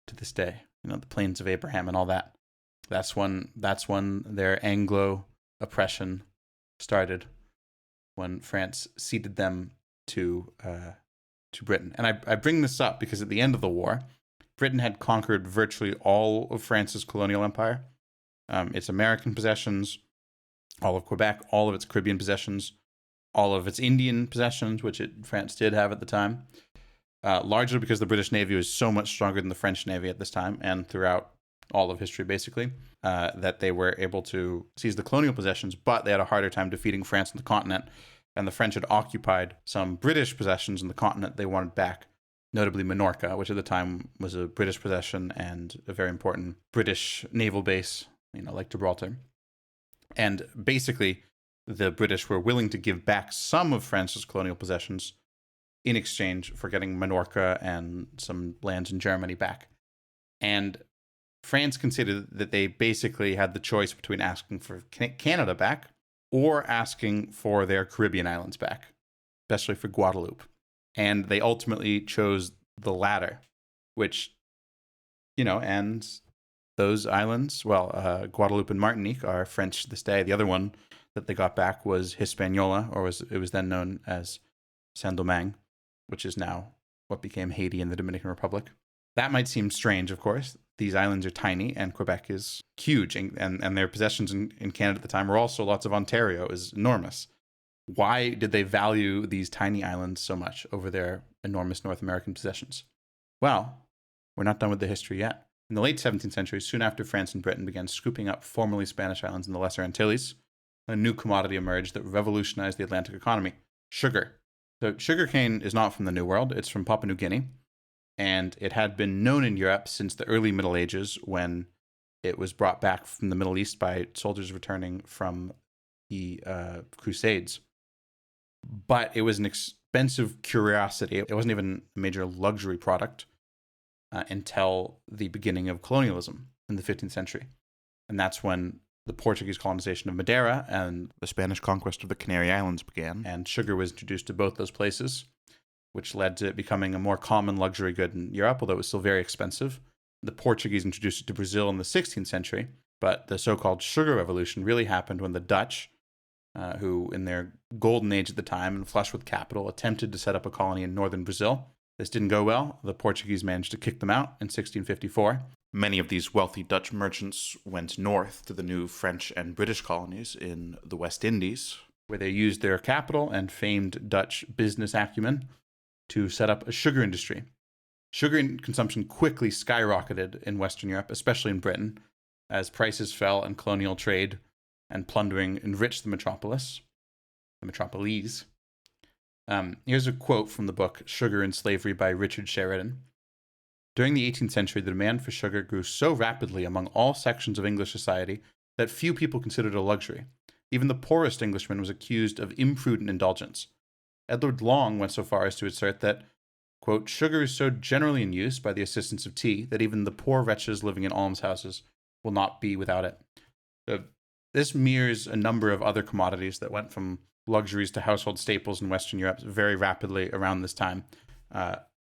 to this day. The Plains of Abraham and all that. That's when their Anglo oppression started, when France ceded them to Britain. And I bring this up because at the end of the war, Britain had conquered virtually all of France's colonial empire, its American possessions, all of Quebec, all of its Caribbean possessions, all of its Indian possessions, which France did have at the time, largely because the British Navy was so much stronger than the French Navy at this time and throughout all of history, basically, that they were able to seize the colonial possessions, but they had a harder time defeating France on the continent, and the French had occupied some British possessions in the continent they wanted back, notably Minorca, which at the time was a British possession and a very important British naval base, like Gibraltar. And basically, the British were willing to give back some of France's colonial possessions in exchange for getting Minorca and some lands in Germany back. And France considered that they basically had the choice between asking for Canada back or asking for their Caribbean islands back, especially for Guadeloupe. And they ultimately chose the latter, which, and those islands, Guadeloupe and Martinique are French to this day. The other one that they got back was Hispaniola, it was then known as Saint-Domingue, which is now what became Haiti and the Dominican Republic. That might seem strange, of course. These islands are tiny, and Quebec is huge, and their possessions in Canada at the time were also lots of Ontario is enormous. Why did they value these tiny islands so much over their enormous North American possessions? Well, we're not done with the history yet. In the late 17th century, soon after France and Britain began scooping up formerly Spanish islands in the Lesser Antilles, a new commodity emerged that revolutionized the Atlantic economy: sugar. So sugarcane is not from the New World, it's from Papua New Guinea, and it had been known in Europe since the early Middle Ages, when It was brought back from the Middle East by soldiers returning from the Crusades. But it was an expensive curiosity. It wasn't even a major luxury product until the beginning of colonialism in the 15th century. And that's when the Portuguese colonization of Madeira and the Spanish conquest of the Canary Islands began. And sugar was introduced to both those places, which led to it becoming a more common luxury good in Europe, although it was still very expensive. The Portuguese introduced it to Brazil in the 16th century, but the so-called sugar revolution really happened when the Dutch, who in their golden age at the time and flush with capital, attempted to set up a colony in northern Brazil. This didn't go well. The Portuguese managed to kick them out in 1654. Many of these wealthy Dutch merchants went north to the new French and British colonies in the West Indies, where they used their capital and famed Dutch business acumen to set up a sugar industry. Sugar consumption quickly skyrocketed in Western Europe, especially in Britain, as prices fell and colonial trade and plundering enriched the metropolis, the metropolis. Here's a quote from the book Sugar and Slavery by Richard Sheridan. During the 18th century, the demand for sugar grew so rapidly among all sections of English society that few people considered it a luxury. Even the poorest Englishman was accused of imprudent indulgence. Edward Long went so far as to assert that, quote, sugar is so generally in use by the assistance of tea that even the poor wretches living in almshouses will not be without it. So this mirrors a number of other commodities that went from luxuries to household staples in Western Europe very rapidly around this time,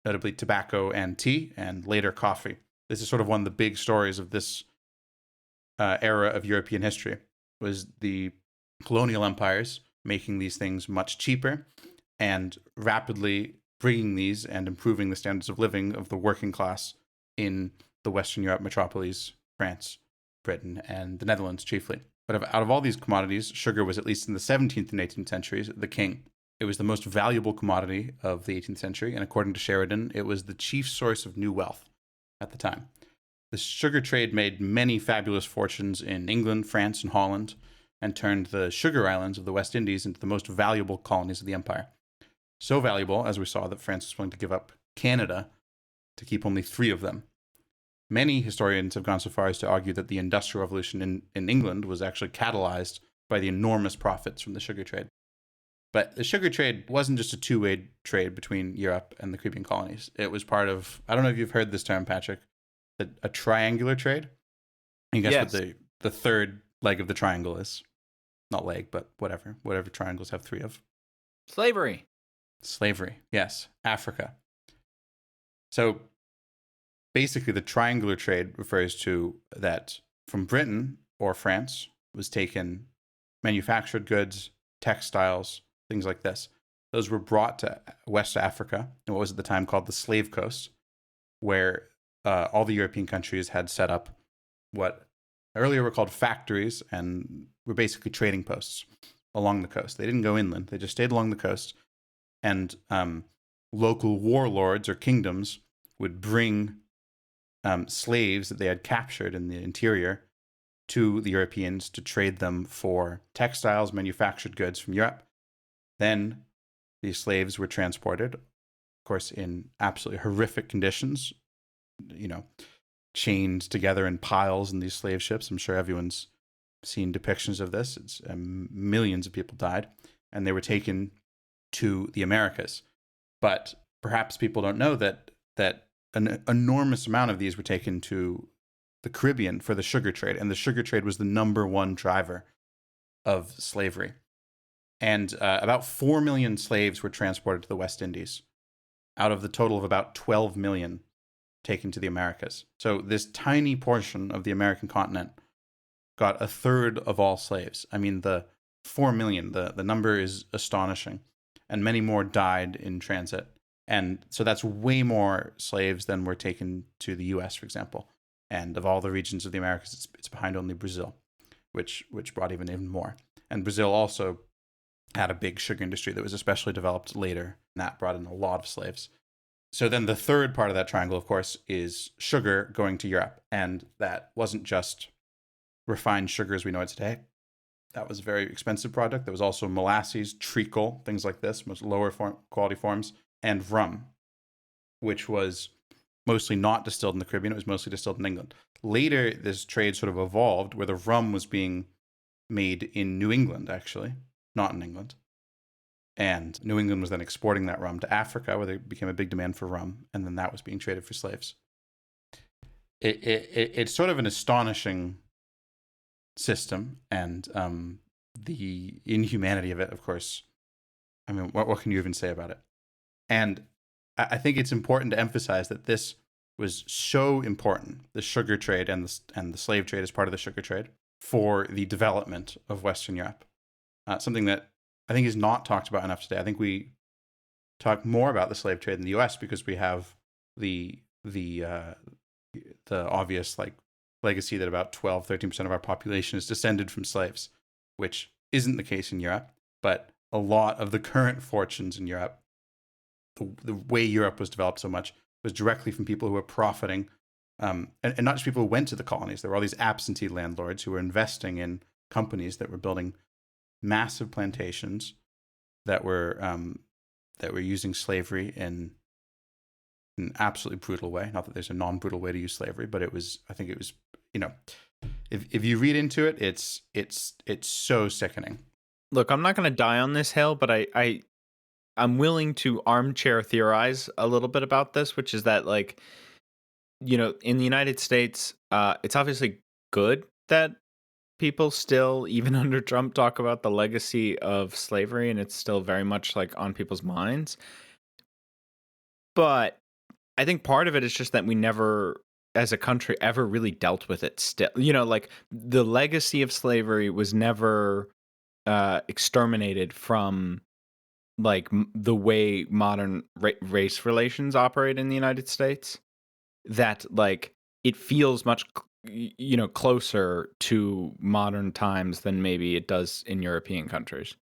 notably tobacco and tea, and later coffee. This is sort of one of the big stories of this era of European history, was the colonial empires making these things much cheaper and rapidly bringing these and improving the standards of living of the working class in the Western Europe metropolis, France, Britain, and the Netherlands chiefly. But out of all these commodities, sugar was, at least in the 17th and 18th centuries, the king. It was the most valuable commodity of the 18th century, and according to Sheridan, it was the chief source of new wealth at the time. The sugar trade made many fabulous fortunes in England, France, and Holland, and turned the sugar islands of the West Indies into the most valuable colonies of the empire. So valuable, as we saw, that France was willing to give up Canada to keep only 3 of them. Many historians have gone so far as to argue that the Industrial Revolution in England was actually catalyzed by the enormous profits from the sugar trade. But the sugar trade wasn't just a two-way trade between Europe and the Caribbean colonies. It was part of, I don't know if you've heard this term, Patrick, a triangular trade. You guess Yes. what the third leg of the triangle is? Not leg, but whatever triangles have 3 of. Slavery. Slavery, yes. Africa. So basically, the triangular trade refers to that from Britain or France was taken manufactured goods, textiles, things like this. Those were brought to West Africa, in what was at the time called the Slave Coast, where all the European countries had set up what earlier were called factories and were basically trading posts along the coast. They didn't go inland. They just stayed along the coast. And local warlords or kingdoms would bring slaves that they had captured in the interior to the Europeans to trade them for textiles, manufactured goods from Europe. Then these slaves were transported, of course, in absolutely horrific conditions, chained together in piles in these slave ships. I'm sure everyone's seen depictions of this. It's millions of people died, and they were taken to the Americas. But perhaps people don't know that an enormous amount of these were taken to the Caribbean for the sugar trade, and the sugar trade was the number one driver of slavery. And about 4 million slaves were transported to the West Indies, out of the total of about 12 million taken to the Americas. So this tiny portion of the American continent got a third of all slaves. I mean, the 4 million, the number is astonishing, and many more died in transit. And so that's way more slaves than were taken to the U.S., for example. And of all the regions of the Americas, it's behind only Brazil, which brought even more. And Brazil also had a big sugar industry that was especially developed later, and that brought in a lot of slaves. So then the third part of that triangle, of course, is sugar going to Europe. And that wasn't just refined sugar as we know it today. That was a very expensive product. There was also molasses, treacle, things like this, much lower quality forms, and rum, which was mostly not distilled in the Caribbean. It was mostly distilled in England. Later, this trade sort of evolved where the rum was being made in New England, actually, not in England. And New England was then exporting that rum to Africa, where there became a big demand for rum, and then that was being traded for slaves. It's sort of an astonishing system, and the inhumanity of it, of course. I mean, what can you even say about it? And I think it's important to emphasize that this was so important, the sugar trade and the slave trade as part of the sugar trade, for the development of Western Europe. Something that I think is not talked about enough today. I think we talk more about the slave trade in the U.S. because we have the obvious legacy that about 13% of our population is descended from slaves, which isn't the case in Europe. But a lot of the current fortunes in Europe, the way Europe was developed so much, was directly from people who were profiting, and not just people who went to the colonies. There were all these absentee landlords who were investing in companies that were building massive plantations that were using slavery in an absolutely brutal way. Not that there's a non-brutal way to use slavery, but I think it was, if you read into it, it's so sickening. Look, I'm not going to die on this hill, but I'm willing to armchair theorize a little bit about this, which is that, in the United States, it's obviously good that people still, even under Trump, talk about the legacy of slavery, and it's still very much on people's minds. But I think part of it is just that we never, as a country, ever really dealt with it still. The legacy of slavery was never exterminated from the way modern race relations operate in the United States. That it feels much closer to modern times than maybe it does in European countries.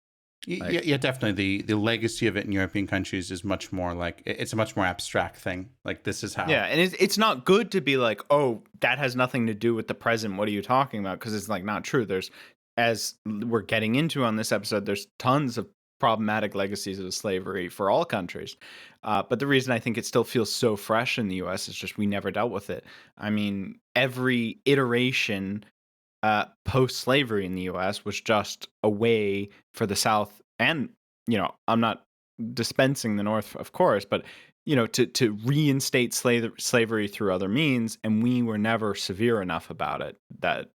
Yeah, definitely. The legacy of it in European countries is much more it's a much more abstract thing. This is how. Yeah, and it's not good to be oh, that has nothing to do with the present. What are you talking about? Because it's not true. There's, as we're getting into on this episode, there's tons of problematic legacies of slavery for all countries. But the reason I think it still feels so fresh in the U.S. is just we never dealt with it. I mean, every iteration post-slavery in the U.S. was just a way for the South, and I'm not dispensing the North, of course, but to reinstate slavery through other means, and we were never severe enough about it that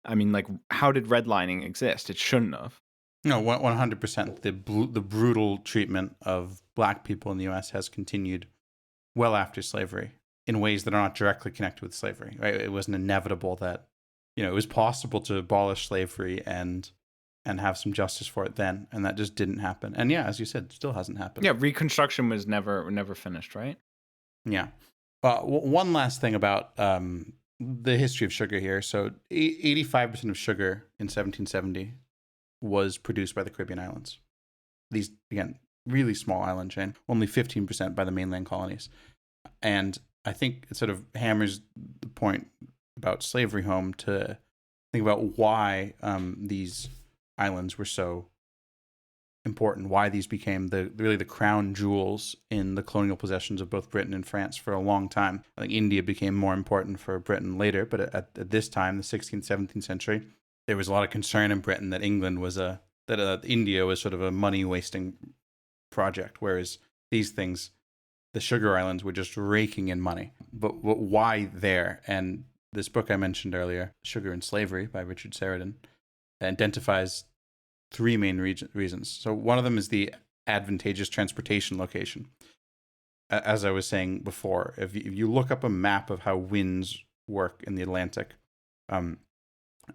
I mean, how did redlining exist? It shouldn't have. No, 100%. The brutal treatment of black people in the U.S. has continued well after slavery in ways that are not directly connected with slavery. Right? It wasn't inevitable that it was possible to abolish slavery and have some justice for it then, and that just didn't happen. And yeah, as you said, still hasn't happened. Yeah, Reconstruction was never finished, right? Yeah. One last thing about the history of sugar here. So 85% of sugar in 1770 was produced by the Caribbean islands. These, again, really small island chain, only 15% by the mainland colonies. And I think it sort of hammers the point about slavery home to think about why these islands were so important, why these became really the crown jewels in the colonial possessions of both Britain and France for a long time. I think India became more important for Britain later, but at this time, the 16th, 17th century, there was a lot of concern in Britain that India was sort of a money-wasting project, whereas these things, the sugar islands, were just raking in money. But why there? And this book I mentioned earlier, Sugar and Slavery by Richard Sheridan, identifies three main reasons. So one of them is the advantageous transportation location. As I was saying before, if you look up a map of how winds work in the Atlantic,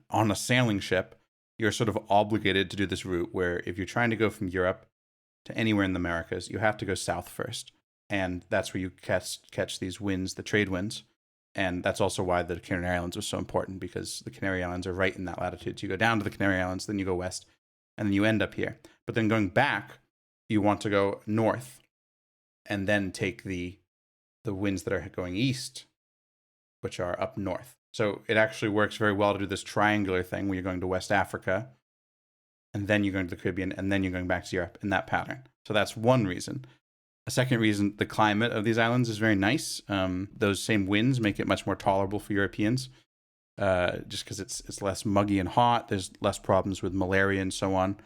on a sailing ship, you're sort of obligated to do this route where if you're trying to go from Europe to anywhere in the Americas, you have to go south first. And that's where you catch these winds, the trade winds. And that's also why the Canary Islands was so important, because the Canary Islands are right in that latitude. So you go down to the Canary Islands, then you go west, and then you end up here. But then going back, you want to go north and then take the winds that are going east, which are up north. So it actually works very well to do this triangular thing where you're going to West Africa, and then you're going to the Caribbean, and then you're going back to Europe in that pattern. So that's one reason. A second reason, the climate of these islands is very nice. Those same winds make it much more tolerable for Europeans, just because it's less muggy and hot. There's less problems with malaria and so on.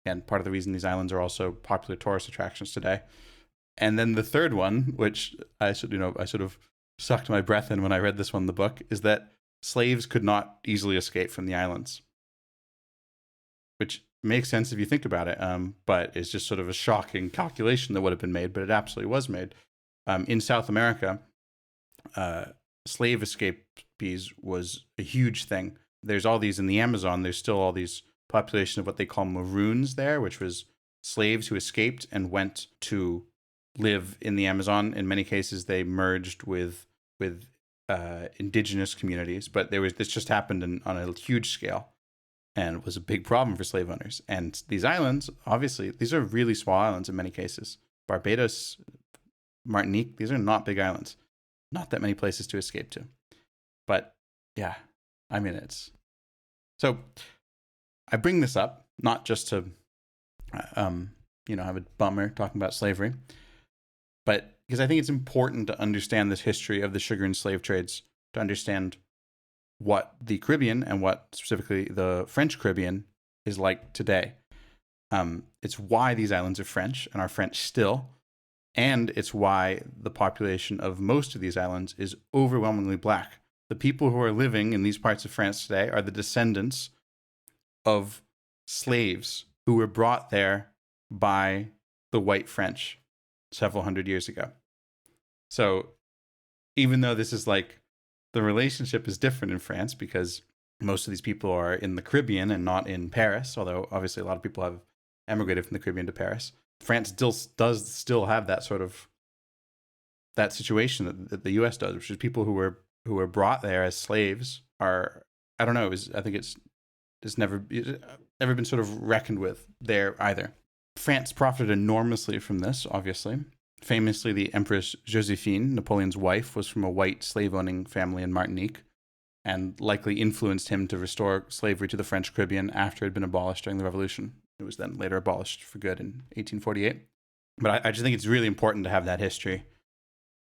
And part of the reason these islands are also popular tourist attractions today. And then the third one, which I sort of sucked my breath in when I read this one in the book, is that slaves could not easily escape from the islands, which makes sense if you think about it, but it's just sort of a shocking calculation that would have been made, but it absolutely was made. In South America, slave escapees was a huge thing. There's all these in the Amazon. There's still all these population of what they call maroons there, which was slaves who escaped and went to live in the Amazon. In many cases, they merged with indigenous communities, but this just happened on a huge scale and was a big problem for slave owners. And these islands, obviously, these are really small islands in many cases. Barbados, Martinique, these are not big islands. Not that many places to escape to. But yeah, I mean, so I bring this up not just to, have a bummer talking about slavery, but because I think it's important to understand this history of the sugar and slave trades, to understand what the Caribbean and what specifically the French Caribbean is like today. It's why these islands are French and are French still, and it's why the population of most of these islands is overwhelmingly black. The people who are living in these parts of France today are the descendants of slaves who were brought there by the white French several hundred years ago. So even though this is like, the relationship is different in France because most of these people are in the Caribbean and not in Paris, although obviously a lot of people have emigrated from the Caribbean to Paris. France does still have that sort of that situation that the US does, which is people who were brought there as slaves are, I don't know, I think it's never been sort of reckoned with there either. France profited enormously from this, obviously. Famously, the Empress Josephine, Napoleon's wife, was from a white slave-owning family in Martinique and likely influenced him to restore slavery to the French Caribbean after it had been abolished during the Revolution. It was then later abolished for good in 1848. But I just think it's really important to have that history.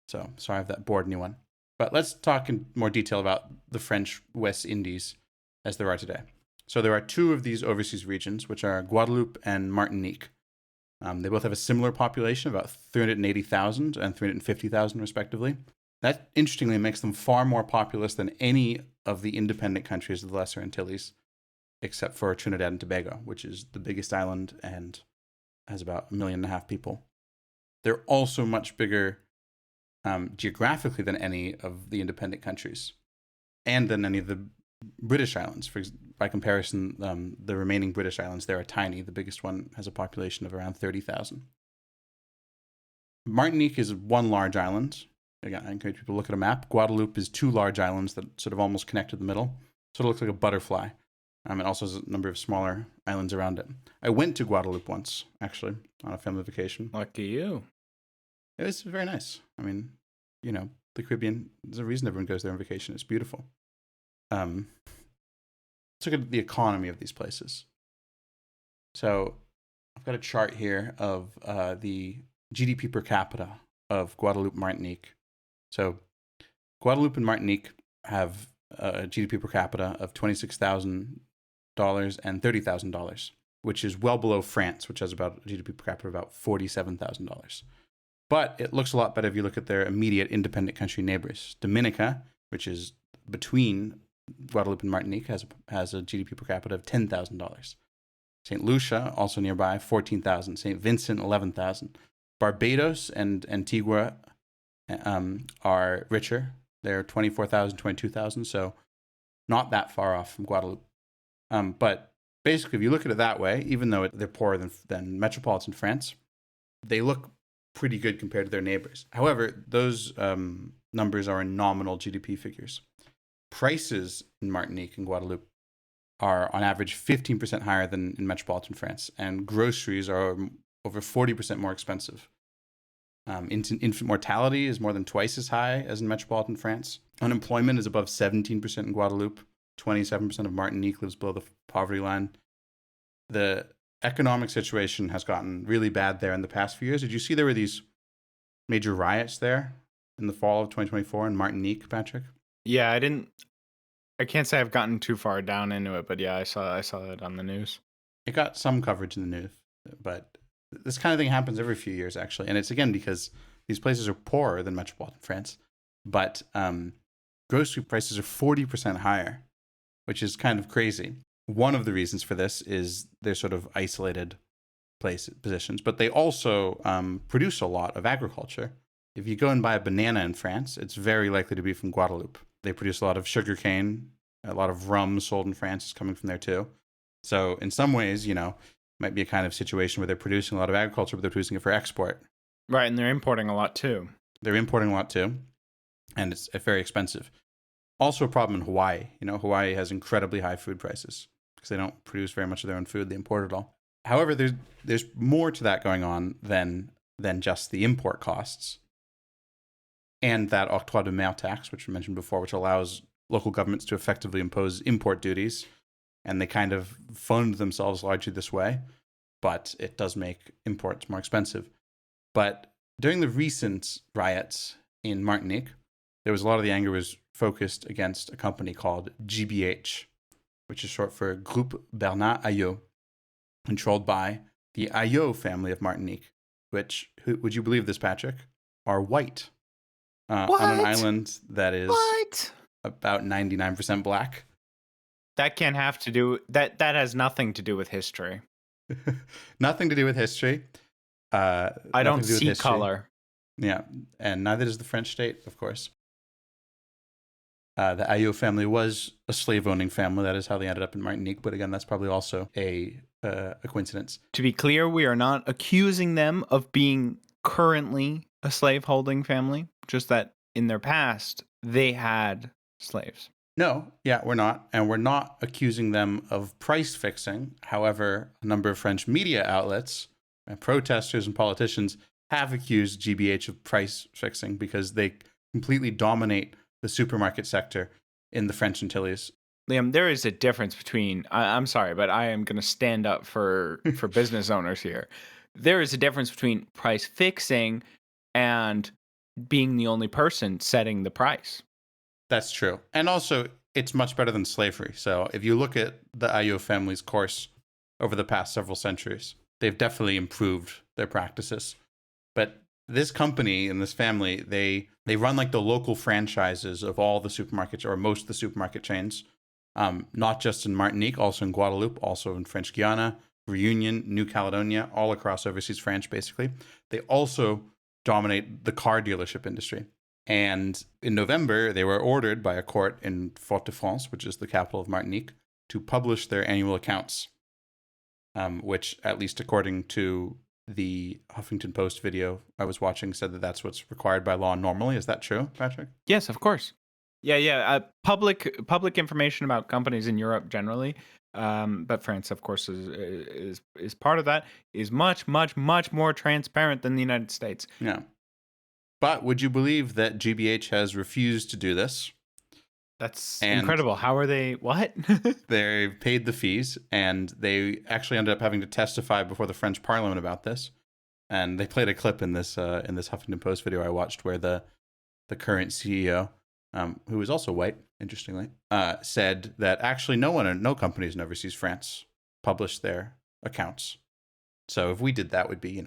So, sorry if that bored anyone. But let's talk in more detail about the French West Indies as there are today. So there are two of these overseas regions, which are Guadeloupe and Martinique. They both have a similar population, about 380,000 and 350,000 respectively. That, interestingly, makes them far more populous than any of the independent countries of the Lesser Antilles, except for Trinidad and Tobago, which is the biggest island and has about 1.5 million people. They're also much bigger geographically than any of the independent countries, and than any of the British islands. By comparison, the remaining British islands there are tiny. The biggest one has a population of around 30,000. Martinique is one large island. Again, I encourage people to look at a map. Guadeloupe is two large islands that sort of almost connect to the middle. Sort of looks like a butterfly. It also has a number of smaller islands around it. I went to Guadeloupe once, actually, on a family vacation. Lucky you. It was very nice. I mean, the Caribbean, there's a reason everyone goes there on vacation. It's beautiful. Let's look at the economy of these places. So I've got a chart here of the GDP per capita of Guadeloupe, Martinique. So Guadeloupe and Martinique have a GDP per capita of $26,000 and $30,000, which is well below France, which has about a GDP per capita of about $47,000. But it looks a lot better if you look at their immediate independent country neighbors. Dominica, which is between Guadeloupe and Martinique, has a GDP per capita of $10,000. St. Lucia, also nearby, $14,000. St. Vincent, $11,000. Barbados and Antigua are richer. They're $24,000, $22,000, so not that far off from Guadeloupe. But basically, if you look at it that way, even though they're poorer than metropolitan France, they look pretty good compared to their neighbors. However, those numbers are in nominal GDP figures. Prices in Martinique and Guadeloupe are on average 15% higher than in metropolitan France, and groceries are over 40% more expensive. Infant mortality is more than twice as high as in metropolitan France. Unemployment is above 17% in Guadeloupe. 27% of Martinique lives below the poverty line. The economic situation has gotten really bad there in the past few years. Did you see there were these major riots there in the fall of 2024 in Martinique, Patrick? Yeah, I can't say I've gotten too far down into it, but yeah, I saw it on the news. It got some coverage in the news, but this kind of thing happens every few years, actually. And it's again because these places are poorer than metropolitan France, but grocery prices are 40% higher, which is kind of crazy. One of the reasons for this is they're sort of isolated positions, but they also produce a lot of agriculture. If you go and buy a banana in France, it's very likely to be from Guadeloupe. They produce a lot of sugarcane, a lot of rum sold in France is coming from there too. So in some ways, it might be a kind of situation where they're producing a lot of agriculture, but they're producing it for export. Right, and they're importing a lot too. They're importing a lot too, and it's very expensive. Also a problem in Hawaii. Hawaii has incredibly high food prices because they don't produce very much of their own food. They import it all. However, there's more to that going on than just the import costs. And that octroi de mer tax, which we mentioned before, which allows local governments to effectively impose import duties. And they kind of fund themselves largely this way. But it does make imports more expensive. But during the recent riots in Martinique, there was a lot of the anger was focused against a company called GBH, which is short for Groupe Bernard Ayot, controlled by the Ayot family of Martinique, which, would you believe this, Patrick, are white on an island that is about 99% black. That can't have to do that has nothing to do with history. Nothing to do with history. I don't see color. Yeah, and neither does the French state, of course. The Ayot family was a slave-owning family. That is how they ended up in Martinique. But again, that's probably also a coincidence. To be clear, we are not accusing them of being currently a slave-holding family. Just that in their past, they had slaves. No, yeah, we're not. And we're not accusing them of price fixing. However, a number of French media outlets and protesters and politicians have accused GBH of price fixing because they completely dominate the supermarket sector in the French Antilles. Liam, there is a difference between, I'm sorry, but I am going to stand up for business owners here. There is a difference between price fixing and being the only person setting the price. That's true. And also, it's much better than slavery. So if you look at the Ayot family's course over the past several centuries, they've definitely improved their practices. But this company and this family, they run like the local franchises of all the supermarkets or most of the supermarket chains, not just in Martinique, also in Guadeloupe, also in French Guiana, Reunion, New Caledonia, all across overseas France, basically. They also dominate the car dealership industry. And in November, they were ordered by a court in Fort-de-France, which is the capital of Martinique, to publish their annual accounts, which, at least according to the Huffington Post video I was watching, said that that's what's required by law normally. Is that true, Patrick? Yes, of course. Yeah. Public information about companies in Europe generally, but France, of course, is part of that. Is much more transparent than the United States. Yeah. But would you believe that GBH has refused to do this? That's incredible. How are they? What? They paid the fees, and they actually ended up having to testify before the French Parliament about this. And they played a clip in this Huffington Post video I watched, where the current CEO, who is also white, interestingly, said that actually no companies in overseas France publish their accounts. So if we did that, would be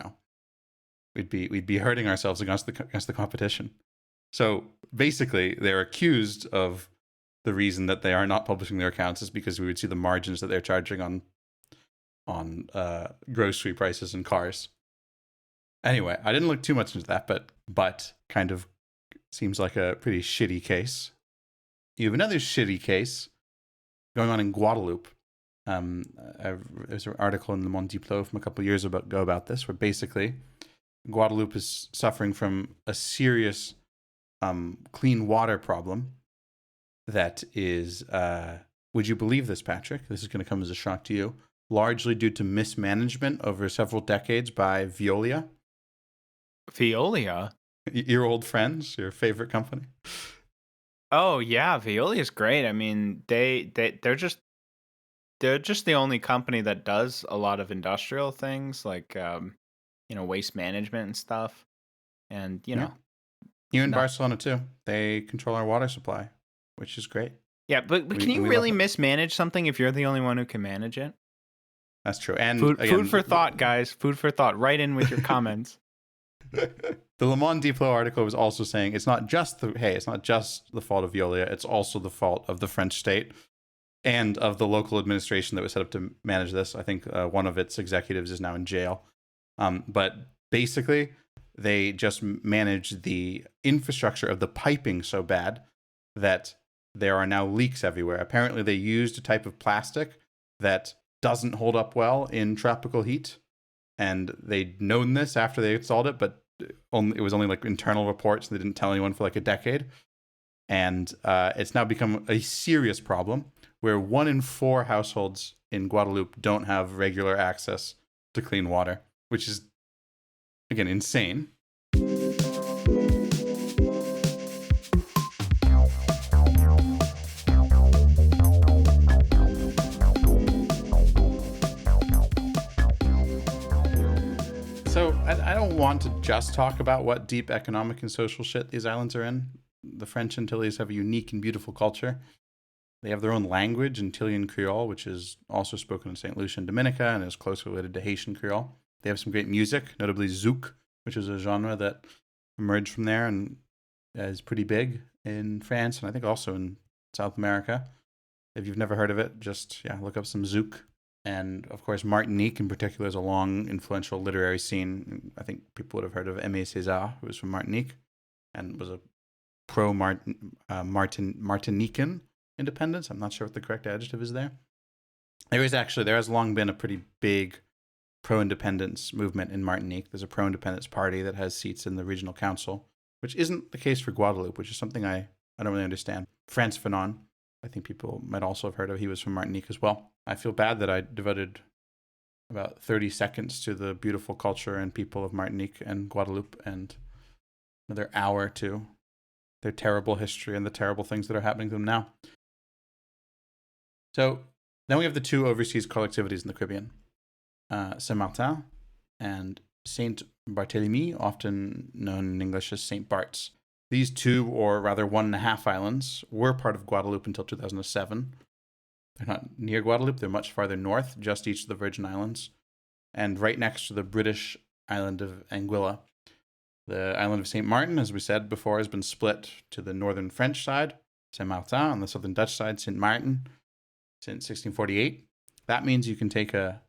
we'd be hurting ourselves against the competition. So basically, they're accused of the reason that they are not publishing their accounts is because we would see the margins that they're charging on grocery prices and cars. Anyway, I didn't look too much into that, but kind of seems like a pretty shitty case. You have another shitty case going on in Guadeloupe. There's an article in Le Monde Diplo from a couple of years ago about this, where basically Guadeloupe is suffering from a serious clean water problem that is, would you believe this, Patrick? This is going to come as a shock to you. Largely due to mismanagement over several decades by Veolia. Veolia? Your old friends, your favorite company. Oh yeah, Veolia is great. I mean, they're just the only company that does a lot of industrial things like waste management and stuff. And, Yeah. You in No. Barcelona too. They control our water supply, which is great. Yeah, but can you we really love it. mismanage something if you're the only one who can manage it? That's true. And Food, again, food for thought, guys. Food for thought. Write in with your comments. the Le Monde Depot article was also saying it's not just the fault of Veolia, it's also the fault of the French state and of the local administration that was set up to manage this. I think one of its executives is now in jail. But basically, they just manage the infrastructure of the piping so bad that there are now leaks everywhere. Apparently, they used a type of plastic that doesn't hold up well in tropical heat. And they'd known this after they installed it, but it was only like internal reports. They didn't tell anyone for like a decade. And it's now become a serious problem where 1 in 4 households in Guadeloupe don't have regular access to clean water, which is, again, insane. So I don't want to just talk about what deep economic and social shit these islands are in. The French Antilles have a unique and beautiful culture. They have their own language, Antillean Creole, which is also spoken in St. Lucia and Dominica and is closely related to Haitian Creole. They have some great music, notably zouk, which is a genre that emerged from there and is pretty big in France and I think also in South America. If you've never heard of it, just look up some zouk. And of course, Martinique in particular is a long, influential literary scene. I think people would have heard of Aimé Césaire, who was from Martinique and was a pro-Martinican independence. I'm not sure what the correct adjective is there. There has long been a pretty big pro-independence movement in Martinique. There's a pro-independence party that has seats in the regional council, which isn't the case for Guadeloupe, which is something I don't really understand. Frantz Fanon, I think people might also have heard of. He was from Martinique as well. I feel bad that I devoted about 30 seconds to the beautiful culture and people of Martinique and Guadeloupe and another hour to their terrible history and the terrible things that are happening to them now. So then we have the 2 overseas collectivities in the Caribbean, Saint Martin and Saint Barthélemy, often known in English as Saint Barts. These 2, or rather 1.5 islands, were part of Guadeloupe until 2007. They're not near Guadeloupe, they're much farther north, just east of the Virgin Islands, and right next to the British island of Anguilla. The island of Saint Martin, as we said before, has been split to the northern French side, Saint Martin, on the southern Dutch side, Saint Martin, since 1648. That means you can take a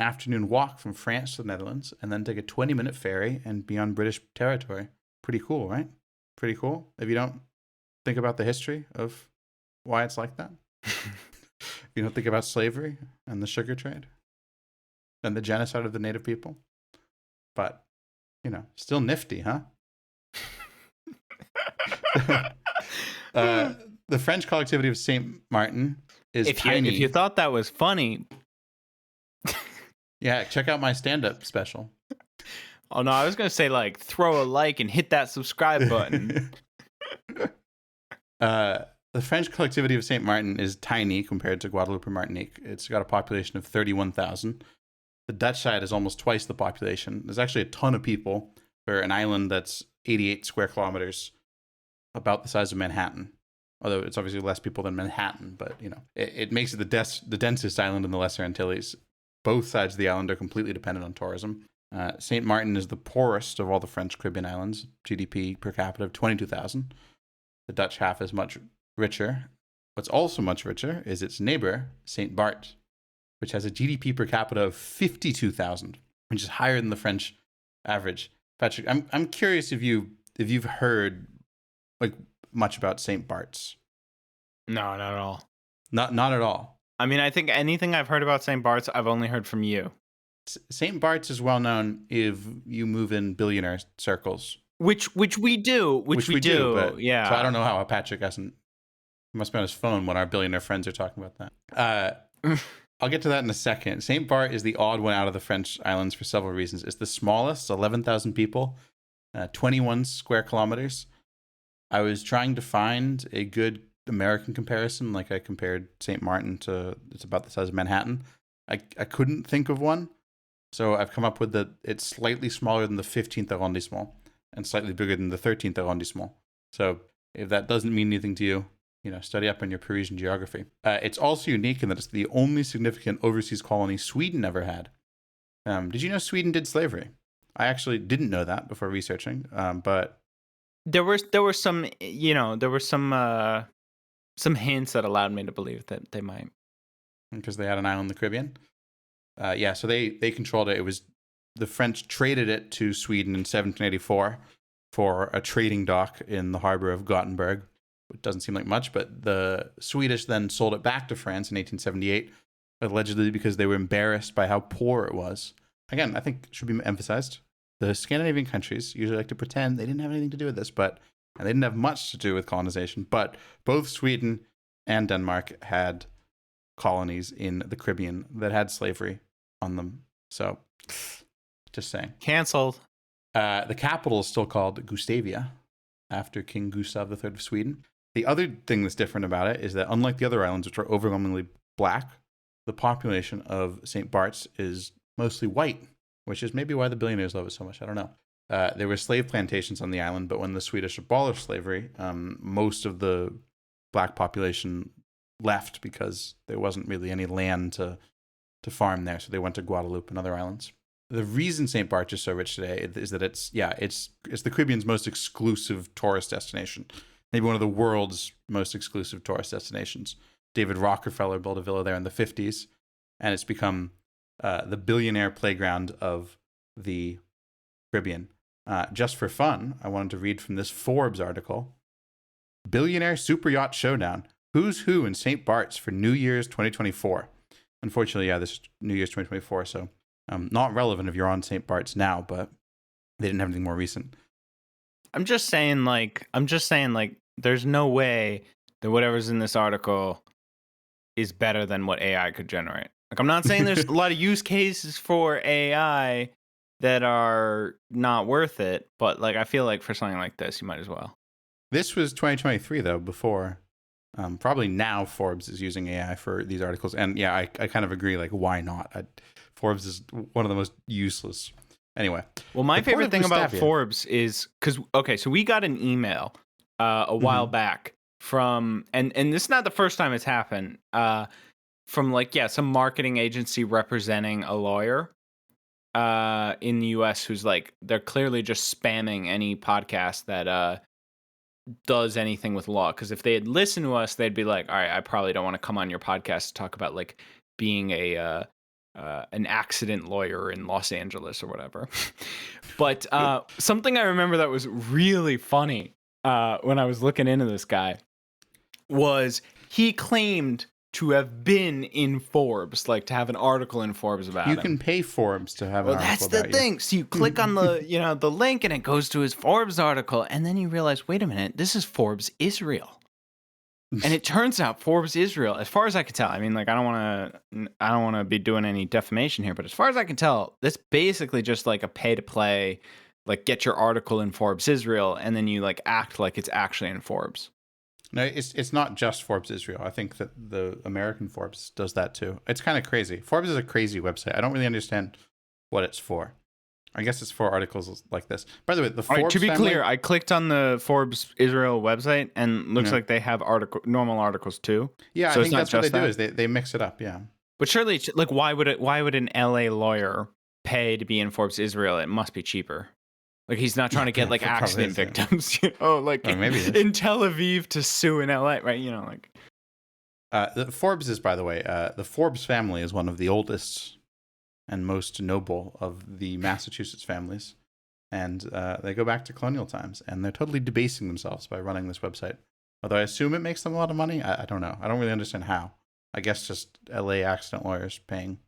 afternoon walk from France to the Netherlands and then take a 20-minute ferry and be on British territory. Pretty cool, right? Pretty cool. If you don't think about the history of why it's like that. You don't think about slavery and the sugar trade and the genocide of the native people. But, still nifty, huh? The French collectivity of Saint Martin is tiny. If you thought that was funny. Yeah, check out my stand-up special. Oh, no, I was going to say, throw a like and hit that subscribe button. The French collectivity of Saint Martin is tiny compared to Guadeloupe and Martinique. It's got a population of 31,000. The Dutch side is almost twice the population. There's actually a ton of people for an island that's 88 square kilometers, about the size of Manhattan. Although it's obviously less people than Manhattan, but it makes it the densest island in the Lesser Antilles. Both sides of the island are completely dependent on tourism. Saint Martin is the poorest of all the French Caribbean islands, GDP per capita of 22,000. The Dutch half is much richer. What's also much richer is its neighbor, Saint Barts, which has a GDP per capita of 52,000, which is higher than the French average. Patrick, I'm curious if you've heard much about Saint Barts. No, not at all. Not at all. I mean, I think anything I've heard about Saint Barts, I've only heard from you. Saint Barts is well known if you move in billionaire circles. Which we do. Which we do. But, yeah. So I don't know how Patrick hasn't. He must be on his phone when our billionaire friends are talking about that. I'll get to that in a second. Saint Barts is the odd one out of the French islands for several reasons. It's the smallest, 11,000 people, 21 square kilometers. I was trying to find a good American comparison, like I compared Saint Martin to, it's about the size of Manhattan. I couldn't think of one, so I've come up with that it's slightly smaller than the 15th arrondissement, and slightly bigger than the 13th arrondissement. So if that doesn't mean anything to you, study up on your Parisian geography. It's also unique in that it's the only significant overseas colony Sweden ever had. Did you know Sweden did slavery? I actually didn't know that before researching, but there were some some hints that allowed me to believe that they might, because they had an island in the Caribbean. So they controlled it. It was the French traded it to Sweden in 1784 for a trading dock in the harbor of Gothenburg. It doesn't seem like much, but the Swedish then sold it back to France in 1878, allegedly because they were embarrassed by how poor it was. Again, I think it should be emphasized. The Scandinavian countries usually like to pretend they didn't have anything to do with this, and they didn't have much to do with colonization, but both Sweden and Denmark had colonies in the Caribbean that had slavery on them. So, just saying. Cancelled. The capital is still called Gustavia, after King Gustav III of Sweden. The other thing that's different about it is that unlike the other islands, which are overwhelmingly black, the population of Saint Barts is mostly white, which is maybe why the billionaires love it so much. I don't know. There were slave plantations on the island, but when the Swedish abolished slavery, most of the black population left because there wasn't really any land to farm there, so they went to Guadeloupe and other islands. The reason St. Barts is so rich today is that it's the Caribbean's most exclusive tourist destination, maybe one of the world's most exclusive tourist destinations. David Rockefeller built a villa there in the 50s, and it's become the billionaire playground of the Caribbean. Just for fun, I wanted to read from this Forbes article. Billionaire Super Yacht Showdown. Who's who in St. Barts for New Year's 2024? Unfortunately, this is New Year's 2024, so not relevant if you're on St. Barts now, but they didn't have anything more recent. I'm just saying, there's no way that whatever's in this article is better than what AI could generate. Like, I'm not saying there's a lot of use cases for AI that are not worth it, but like, I feel like for something like this, you might as well. This was 2023, though, before. Probably now Forbes is using AI for these articles. And yeah, I kind of agree. Like, why not? Forbes is one of the most useless. Anyway. Well, my favorite thing about Forbes is so we got an email a while back from, and this is not the first time it's happened, from some marketing agency representing a lawyer in the US who's like, they're clearly just spamming any podcast that does anything with law. Because if they had listened to us, they'd be like, all right, I probably don't want to come on your podcast to talk about like being an accident lawyer in Los Angeles or whatever. But something I remember that was really funny when I was looking into this guy was he claimed to have been in Forbes, like to have an article in Forbes about him. You can pay Forbes to have an article that's the thing. So you click on the the link and it goes to his Forbes article, and then you realize, wait a minute, this is Forbes Israel. And it turns out Forbes Israel, as far as I can tell, I mean, like, I don't want to be doing any defamation here, but as far as I can tell, that's basically just like a pay to play, like get your article in Forbes Israel, and then you like act like it's actually in Forbes. No, it's not just Forbes Israel. I think that the American Forbes does that too. It's kind of crazy. Forbes is a crazy website. I don't really understand what it's for. I guess it's for articles like this. By the way, the Forbes to be family, clear, I clicked on the Forbes Israel website and looks like they have normal articles too. Yeah, so I think that's what they do is they mix it up. Yeah, but surely, like, why would an LA lawyer pay to be in Forbes Israel? It must be cheaper. Like, he's not trying to get like accident victims, maybe in Tel Aviv to sue in LA, right? The Forbes is, by the way, the Forbes family is one of the oldest and most noble of the Massachusetts families, and they go back to colonial times, and they're totally debasing themselves by running this website. Although I assume it makes them a lot of money. I don't know. I don't really understand how. I guess just LA accident lawyers paying.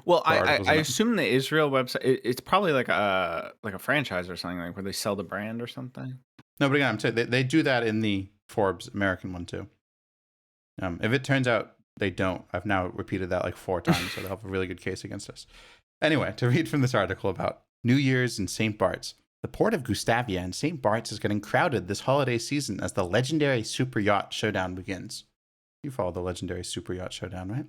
Well, I assume the Israel website, it's probably like a franchise or something, like where they sell the brand or something. No, but again, I'm saying they do that in the Forbes American one too. If it turns out they don't, I've now repeated that like 4 times, so they'll have a really good case against us. Anyway, to read from this article about New Year's in St. Barts. The port of Gustavia in St. Barts is getting crowded this holiday season as the legendary Super Yacht Showdown begins. You follow the legendary Super Yacht Showdown, right?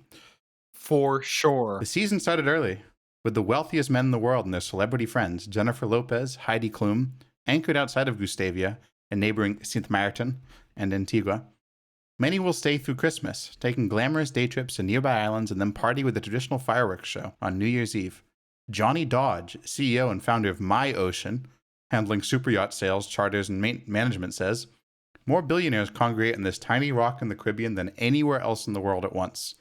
For sure. The season started early with the wealthiest men in the world and their celebrity friends, Jennifer Lopez, Heidi Klum, anchored outside of Gustavia and neighboring Saint Martin and Antigua. Many will stay through Christmas, taking glamorous day trips to nearby islands and then party with the traditional fireworks show on New Year's Eve. Johnny Dodge, CEO and founder of My Ocean, handling superyacht sales, charters, and management, says, more billionaires congregate in this tiny rock in the Caribbean than anywhere else in the world at once.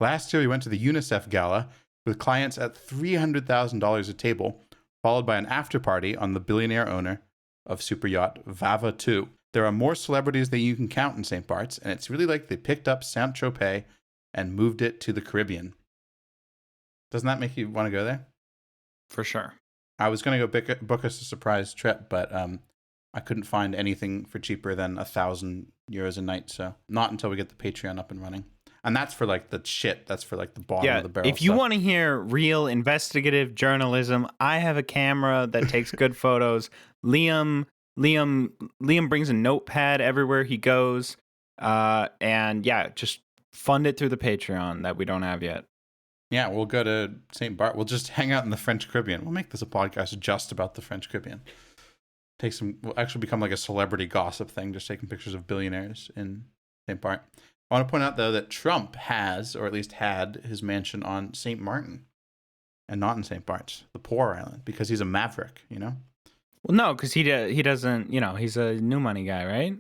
Last year, we went to the UNICEF Gala with clients at $300,000 a table, followed by an after-party on the billionaire owner of superyacht Vava 2. There are more celebrities than you can count in Saint Barts, and it's really like they picked up Saint-Tropez and moved it to the Caribbean. Doesn't that make you want to go there? For sure. I was going to go book us a surprise trip, but I couldn't find anything for cheaper than €1,000 a night, so not until we get the Patreon up and running. And that's for like the shit. That's for like the bottom of the barrel. If you want to hear real investigative journalism, I have a camera that takes good photos. Liam brings a notepad everywhere he goes. And yeah, just fund it through the Patreon that we don't have yet. Yeah, we'll go to St. Bart. We'll just hang out in the French Caribbean. We'll make this a podcast just about the French Caribbean. We'll actually become like a celebrity gossip thing, just taking pictures of billionaires in St. Bart. I want to point out, though, that Trump has, or at least had, his mansion on St. Martin and not in St. Barts, the poor island, because he's a maverick, you know? Well, no, because he doesn't, he's a new money guy, right?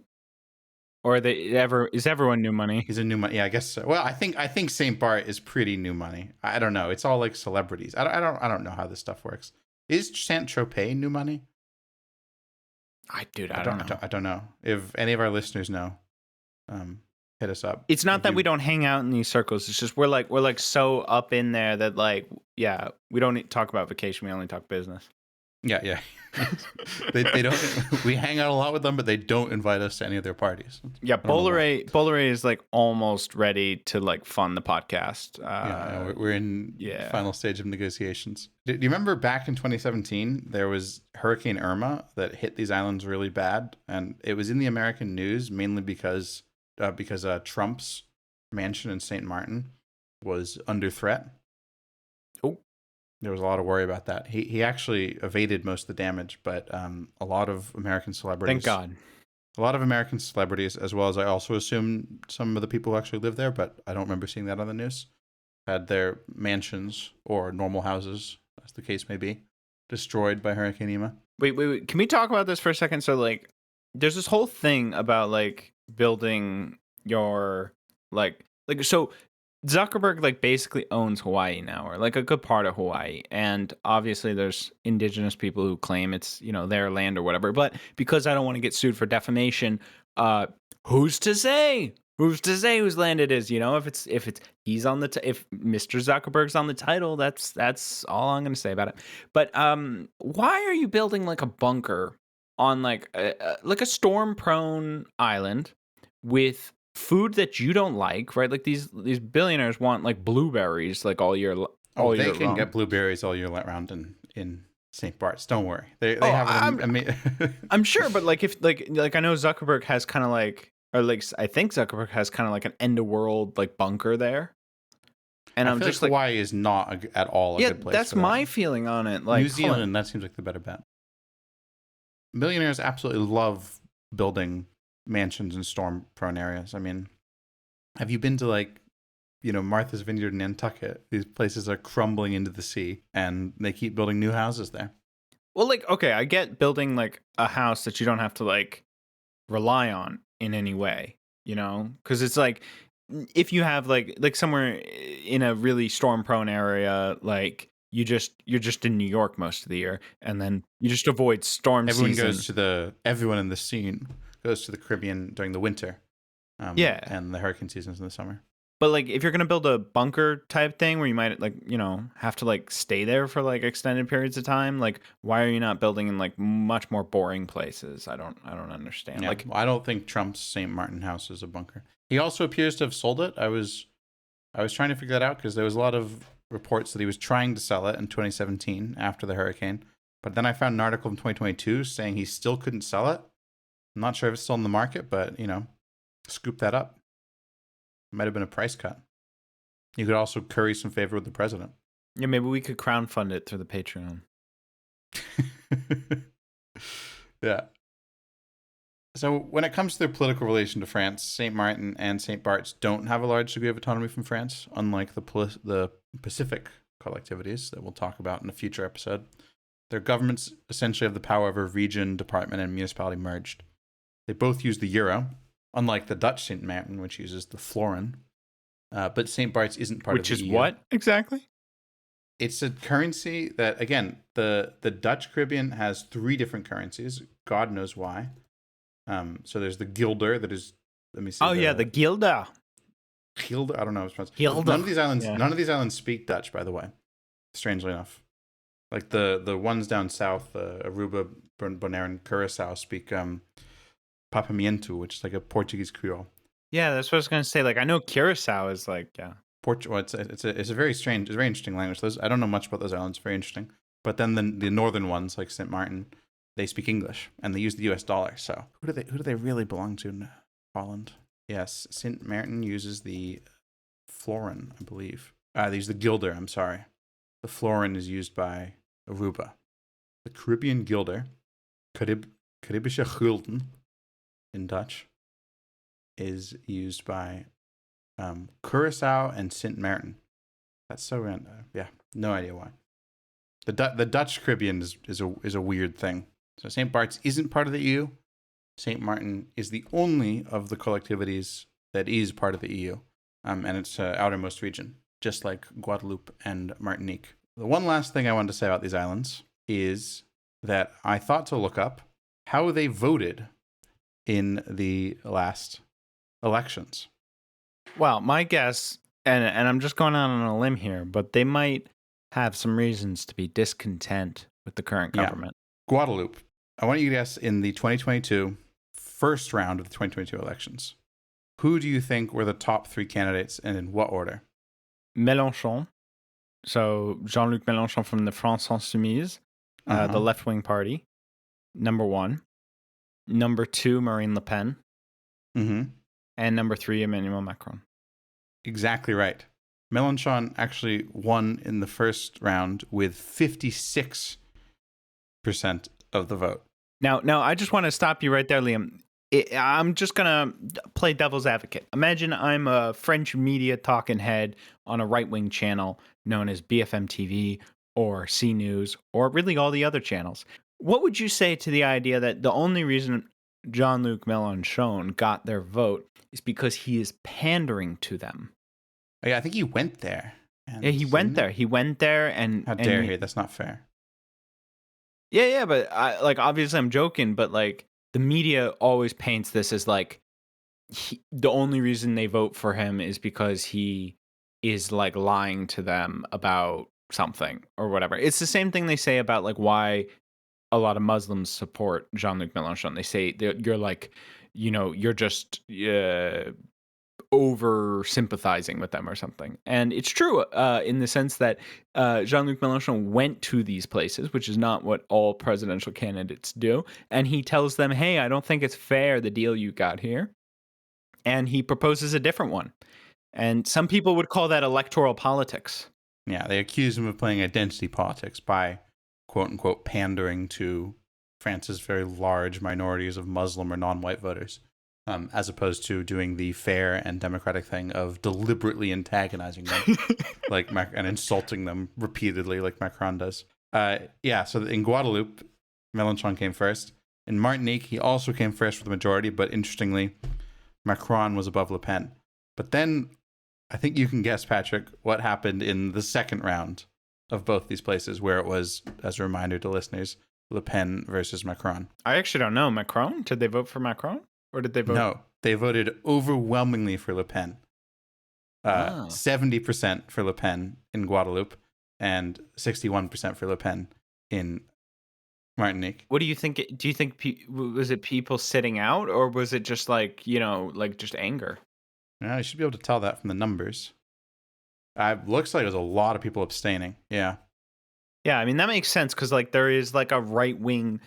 Or is everyone new money? He's a new money. Yeah, I guess so. Well, I think St. Bart is pretty new money. I don't know. It's all like celebrities. I don't know how this stuff works. Is Saint-Tropez new money? I don't know. I don't know. If any of our listeners know, hit us up. It's not that we don't hang out in these circles. It's just we're like so up in there that like, yeah, we don't talk about vacation. We only talk business. Yeah. they don't. We hang out a lot with them, but they don't invite us to any of their parties. Yeah, Bolloré is like almost ready to like fund the podcast. We're in final stage of negotiations. Do you remember back in 2017 there was Hurricane Irma that hit these islands really bad, and it was in the American news mainly because Trump's mansion in Saint Martin was under threat. Oh. There was a lot of worry about that. He actually evaded most of the damage, but a lot of American celebrities... Thank God. A lot of American celebrities, as well as I also assume some of the people who actually live there, but I don't remember seeing that on the news, had their mansions or normal houses, as the case may be, destroyed by Hurricane Irma. Wait. Can we talk about this for a second? So, like, there's this whole thing about, like, building your, so Zuckerberg, like, basically owns Hawaii now, or, like, a good part of Hawaii. And obviously there's indigenous people who claim it's, their land or whatever. But because I don't want to get sued for defamation, who's to say? Who's to say whose land it is? If he's on if Mr. Zuckerberg's on the title, that's all I'm going to say about it. But why are you building like a bunker on like a storm-prone island with food that you don't like, right? Like these billionaires want like blueberries like all year. They can get blueberries all year round in St. Barts. Don't worry, they have. I'm sure, but like if like I know Zuckerberg has kind of like. Or like I think Zuckerberg has kind of like an end of world like bunker there, and I'm just like Hawaii is not at all a good place. That's my feeling on it. Like New Zealand, that seems like the better bet. Millionaires absolutely love building mansions in storm-prone areas. I mean, have you been to like, Martha's Vineyard in Nantucket? These places are crumbling into the sea, and they keep building new houses there. Well, like okay, I get building like a house that you don't have to like rely on in any way, because it's like if you have like somewhere in a really storm prone area, like you're just in New York most of the year, and then you just avoid storm season. Everyone in the scene goes to the Caribbean during the winter, and the hurricane seasons in the summer. But like if you're gonna build a bunker type thing where you might like have to like stay there for like extended periods of time, like why are you not building in like much more boring places? I don't understand. Yeah, I don't think Trump's St. Martin house is a bunker. He also appears to have sold it. I was trying to figure that out because there was a lot of reports that he was trying to sell it in 2017 after the hurricane, but then I found an article in 2022 saying he still couldn't sell it. I'm not sure if it's still in the market, but scoop that up. Might have been a price cut. You could also curry some favor with the president. Yeah, maybe we could crowdfund it through the Patreon. Yeah. So when it comes to their political relation to France, Saint Martin and Saint Barts don't have a large degree of autonomy from France, unlike the Pacific collectivities that we'll talk about in a future episode. Their governments essentially have the power of a region, department, and municipality merged. They both use the euro, unlike the Dutch Saint Martin, which uses the florin. But Saint Barts isn't part of Which the is EU. what exactly? It's a currency that, again, the Dutch Caribbean has 3 different currencies. God knows why. So there's the guilder that is. Let me see. Oh yeah, the Gilda. Gilder. I don't know how it's pronounced. Gilda. None of these islands. Yeah. None of these islands speak Dutch, by the way. Strangely enough, like the ones down south, Aruba, Bonaire, and Curacao speak Papiamento, which is like a Portuguese Creole. Yeah, that's what I was gonna say. Like, I know Curacao is like, yeah. Well, it's a very strange, it's a very interesting language. I don't know much about those islands. Very interesting. But then the northern ones, like Saint Martin, they speak English and they use the U.S. dollar. So who do they really belong to in Holland? Yes, Saint Martin uses the florin, I believe. They use the guilder. I'm sorry. The florin is used by Aruba. The Caribbean guilder, Caribische gulden in Dutch, is used by Curacao and Saint Martin. That's so random. Yeah, no idea why. The Dutch Caribbean is a weird thing. So Saint Barts isn't part of the EU. Saint Martin is the only of the collectivities that is part of the EU, and it's outermost region, just like Guadeloupe and Martinique. The one last thing I wanted to say about these islands is that I thought to look up how they voted in the last elections. Well, my guess, and I'm just going out on a limb here, but they might have some reasons to be discontent with the current government. Yeah. Guadeloupe. I want you to guess in the 2022 first round of the 2022 elections. Who do you think were the top 3 candidates and in what order? Mélenchon. So Jean-Luc Mélenchon from the France Insoumise, the left-wing party, number 1. Number 2, Marine Le Pen. Mm-hmm. And number 3, Emmanuel Macron. Exactly right. Mélenchon actually won in the first round with 56% of the vote. Now, I just want to stop you right there, Liam. I'm just going to play devil's advocate. Imagine I'm a French media talking head on a right-wing channel known as BFM TV or C News or really all the other channels. What would you say to the idea that the only reason Jean-Luc Mélenchon got their vote is because he is pandering to them? Oh, yeah, I think he went there. Yeah, he went there. He went there and... How dare he? That's not fair. Yeah, but obviously I'm joking, but like the media always paints this as like the only reason they vote for him is because he is like lying to them about something or whatever. It's the same thing they say about like why a lot of Muslims support Jean-Luc Mélenchon. They say you're like, you're just over sympathizing with them or something. And it's true in the sense that Jean-Luc Mélenchon went to these places, which is not what all presidential candidates do. And he tells them, hey, I don't think it's fair, the deal you got here. And he proposes a different one. And some people would call that electoral politics. Yeah, they accuse him of playing identity politics by, quote unquote, pandering to France's very large minorities of Muslim or non-white voters. As opposed to doing the fair and democratic thing of deliberately antagonizing them, and insulting them repeatedly, like Macron does. So in Guadeloupe, Mélenchon came first. In Martinique, he also came first for the majority, but interestingly, Macron was above Le Pen. But then, I think you can guess, Patrick, what happened in the second round of both these places, where it was, as a reminder to listeners, Le Pen versus Macron. I actually don't know. Macron? Did they vote for Macron? Or did they vote? No, they voted overwhelmingly for Le Pen. 70% for Le Pen in Guadeloupe and 61% for Le Pen in Martinique. What do you think? Do you think was it people sitting out, or was it just like just anger? Yeah, you should be able to tell that from the numbers. Looks like there's a lot of people abstaining. Yeah. Yeah, I mean that makes sense because like there is like a right wing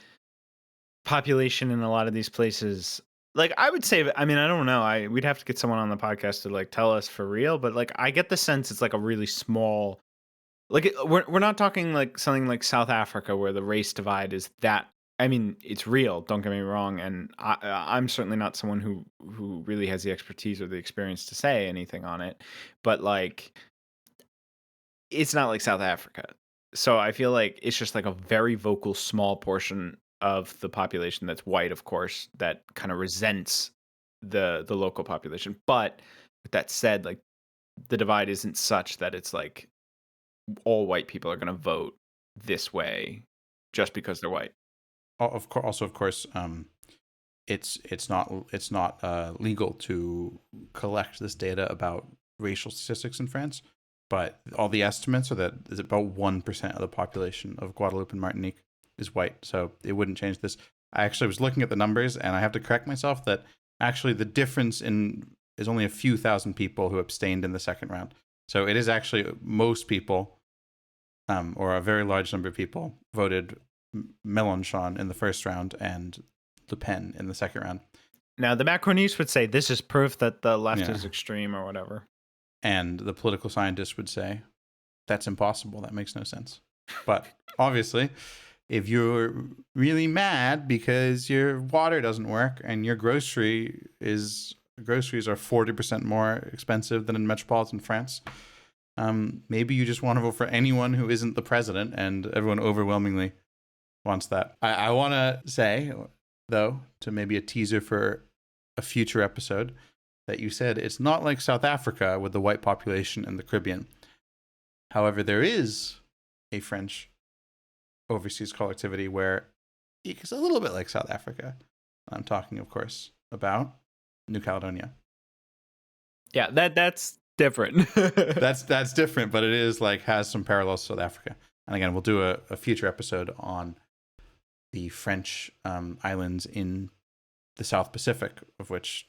population in a lot of these places. Like I would say, I mean, I don't know. We'd have to get someone on the podcast to like tell us for real. But like, I get the sense it's like a really small. Like we're not talking like something like South Africa where the race divide is that I mean, it's real. Don't get me wrong, and I'm certainly not someone who really has the expertise or the experience to say anything on it. But like, it's not like South Africa, so I feel like it's just like a very vocal, small portion of the population that's white, of course, that kind of resents the local population. But with that said, like the divide isn't such that it's like all white people are going to vote this way just because they're white. Of course, also of course, it's not legal to collect this data about racial statistics in France, but all the estimates are that is about 1% of the population of Guadeloupe and Martinique is white, so it wouldn't change this. I actually was looking at the numbers, and I have to correct myself that actually the difference is only a few thousand people who abstained in the second round. So it is actually most people, or a very large number of people, voted Mélenchon in the first round and Le Pen in the second round. Now, the Macronists would say this is proof that the left is extreme or whatever. And the political scientists would say, that's impossible. That makes no sense. But obviously, if you're really mad because your water doesn't work and your groceries are 40% more expensive than in metropolitan France, maybe you just want to vote for anyone who isn't the president, and everyone overwhelmingly wants that. I want to say, though, to maybe a teaser for a future episode, that you said it's not like South Africa with the white population in the Caribbean. However, there is a French overseas collectivity where it's a little bit like South Africa. I'm talking, of course, about New Caledonia. Yeah, that's different. that's different, but it is like has some parallels to South Africa. And again, we'll do a future episode on the French islands in the South Pacific, of which,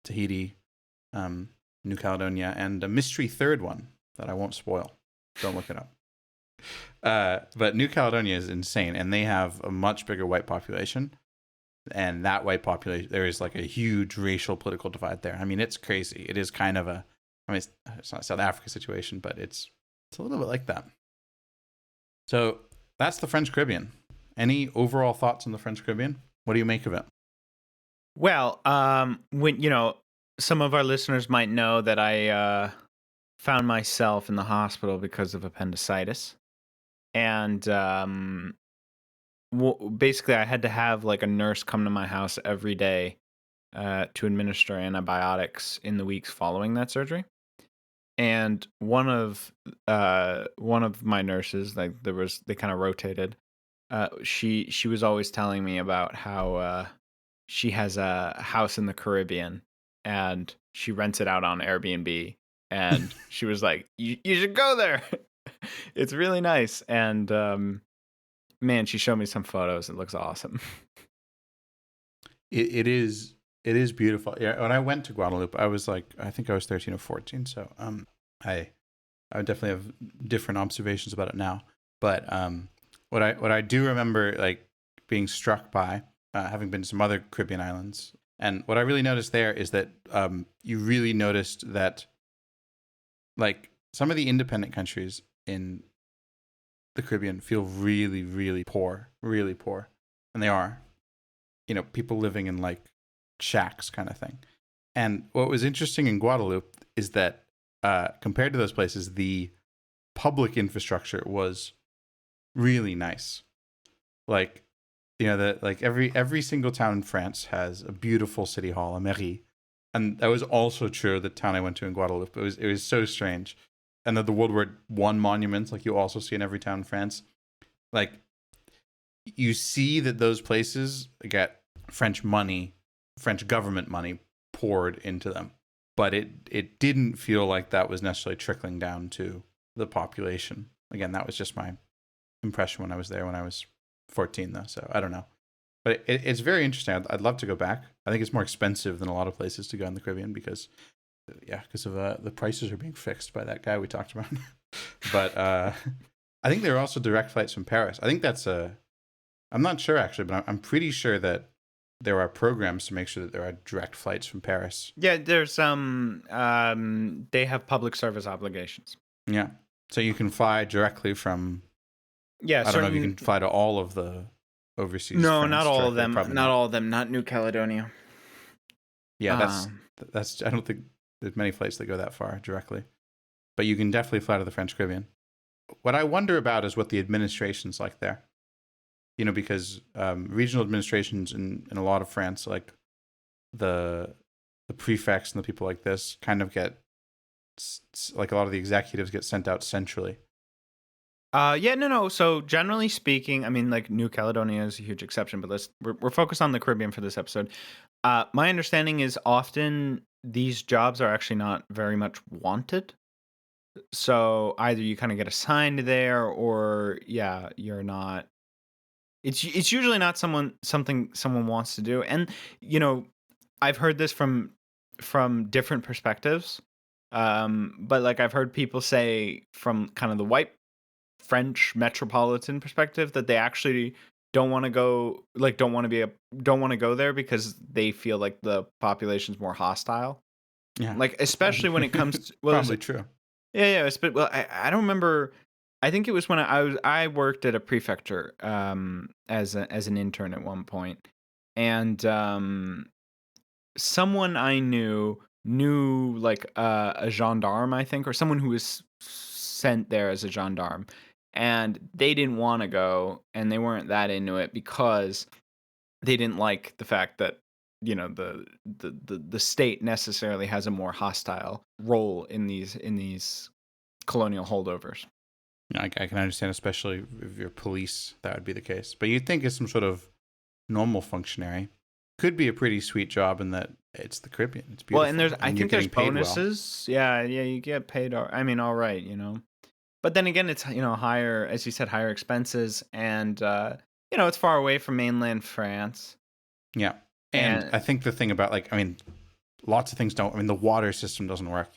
Tahiti, New Caledonia, and a mystery third one that I won't spoil. Don't look it up. But New Caledonia is insane, and they have a much bigger white population. And that white population, there is like a huge racial political divide there. I mean, it's crazy. It is kind of it's not a South Africa situation, but it's a little bit like that. So that's the French Caribbean. Any overall thoughts on the French Caribbean? What do you make of it? Well, when some of our listeners might know that I found myself in the hospital because of appendicitis, and basically I had to have like a nurse come to my house every day to administer antibiotics in the weeks following that surgery. And one of my nurses, like they kind of rotated. She was always telling me about how she has a house in the Caribbean and she rents it out on Airbnb. And she was like, you should go there. It's really nice. And man, she showed me some photos. It looks awesome. It is beautiful. Yeah, when I went to Guadeloupe, I was like, I think I was 13 or 14. So I would definitely have different observations about it now. But what I do remember like being struck by, having been to some other Caribbean islands, and what I really noticed there is that you really noticed that like some of the independent countries in the Caribbean feel really, really poor, and they are, people living in like shacks kind of thing. And what was interesting in Guadeloupe is that compared to those places, the public infrastructure was really nice. Like, that like every single town in France has a beautiful city hall, a mairie. And that was also true of the town I went to in Guadeloupe. It was so strange. And then the World War I monuments, like you also see in every town in France. Like, you see that those places get French money, French government money poured into them. But it didn't feel like that was necessarily trickling down to the population. Again, that was just my impression when I was there when I was 14, though. So I don't know. But it's very interesting. I'd love to go back. I think it's more expensive than a lot of places to go in the Caribbean because of the prices are being fixed by that guy we talked about. But I think there are also direct flights from Paris. I think I'm not sure actually, but I'm pretty sure that there are programs to make sure that there are direct flights from Paris. Yeah, there's they have public service obligations. Yeah. So you can fly directly from, I don't know if you can fly to all of the overseas No, France not all of directly, them. probably Not all of them. Not New Caledonia. Yeah, Um, that's. I don't think there's many flights that go that far directly, but you can definitely fly to the French Caribbean. What I wonder about is what the administration's like there. Because regional administrations in a lot of France, like the prefects and the people like this, kind of get like a lot of the executives get sent out centrally. Yeah, no. So generally speaking, I mean, like New Caledonia is a huge exception, but we're focused on the Caribbean for this episode. My understanding is often these jobs are actually not very much wanted. So either you kind of get assigned there, or yeah, you're not. It's usually not something someone wants to do, and I've heard this from different perspectives. But like I've heard people say from kind of the white French metropolitan perspective that they actually don't want to go, like don't want to go there because they feel like the population's more hostile. Yeah, Like especially when it comes to, well, probably true. yeah, but well, I don't remember. I think it was when I worked at a prefecture as an intern at one point, and someone I knew like a gendarme, I think, or someone who was sent there as a gendarme, and they didn't want to go, and they weren't that into it because they didn't like the fact that the state necessarily has a more hostile role in these colonial holdovers. I can understand, especially if you're police, that would be the case. But you'd think as some sort of normal functionary, could be a pretty sweet job in that it's the Caribbean. It's beautiful. Well, and I think there's bonuses. Well. Yeah, you get paid. I mean, all right, But then again, it's higher, as you said, higher expenses, and it's far away from mainland France. Yeah, and I think the thing about lots of things don't. I mean, the water system doesn't work.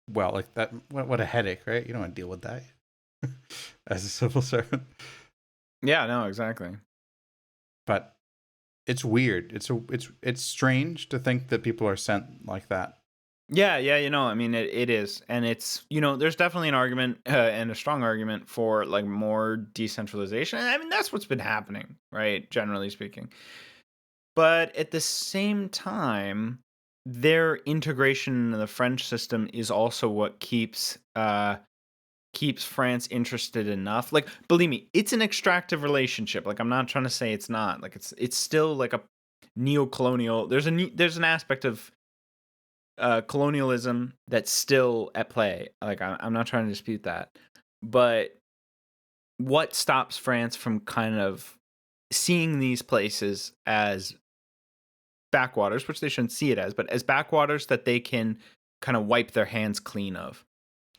Well, like that. What a headache, right? You don't want to deal with that as a civil servant. Yeah, no, exactly. But it's weird. It's strange to think that people are sent like that. Yeah, I mean, it is, and it's there's definitely an argument and a strong argument for like more decentralization. I mean, that's what's been happening, right? Generally speaking, but at the same time, their integration in the French system is also what keeps France interested enough. Like, believe me, it's an extractive relationship. Like, I'm not trying to say it's not. Like, it's still like a neo-colonial. There's an aspect of colonialism that's still at play. Like, I'm not trying to dispute that. But what stops France from kind of seeing these places as backwaters, which they shouldn't see it as, but as backwaters that they can kind of wipe their hands clean of?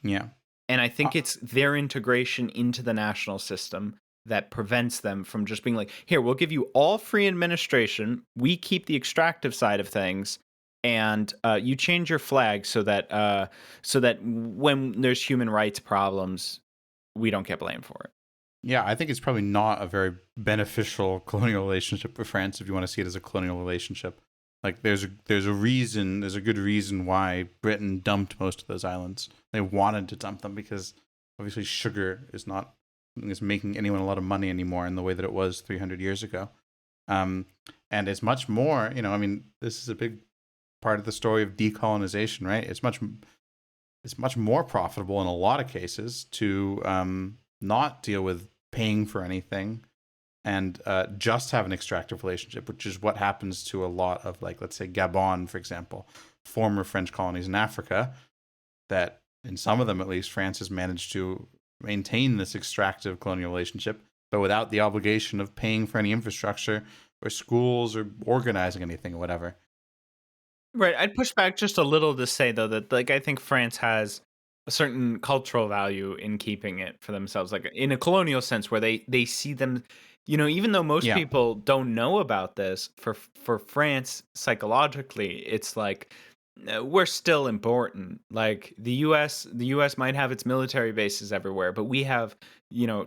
Yeah. And I think it's their integration into the national system that prevents them from just being like, here, we'll give you all free administration. We keep the extractive side of things. And you change your flag so that when there's human rights problems, we don't get blamed for it. Yeah, I think it's probably not a very beneficial colonial relationship for France if you want to see it as a colonial relationship. Like there's a good reason why Britain dumped most of those islands. They wanted to dump them because obviously sugar is not making anyone a lot of money anymore in the way that it was 300 years ago. And it's much more, I mean, this is a big part of the story of decolonization, right? It's much more profitable in a lot of cases to not deal with paying for anything and just have an extractive relationship, which is what happens to a lot of, like, let's say Gabon, for example, former French colonies in Africa, that in some of them, at least, France has managed to maintain this extractive colonial relationship, but without the obligation of paying for any infrastructure or schools or organizing anything or whatever. Right. I'd push back just a little to say, though, that like I think France has a certain cultural value in keeping it for themselves, like in a colonial sense, where they see them, even though most people don't know about this, for France psychologically, it's like we're still important. Like the US might have its military bases everywhere, but we have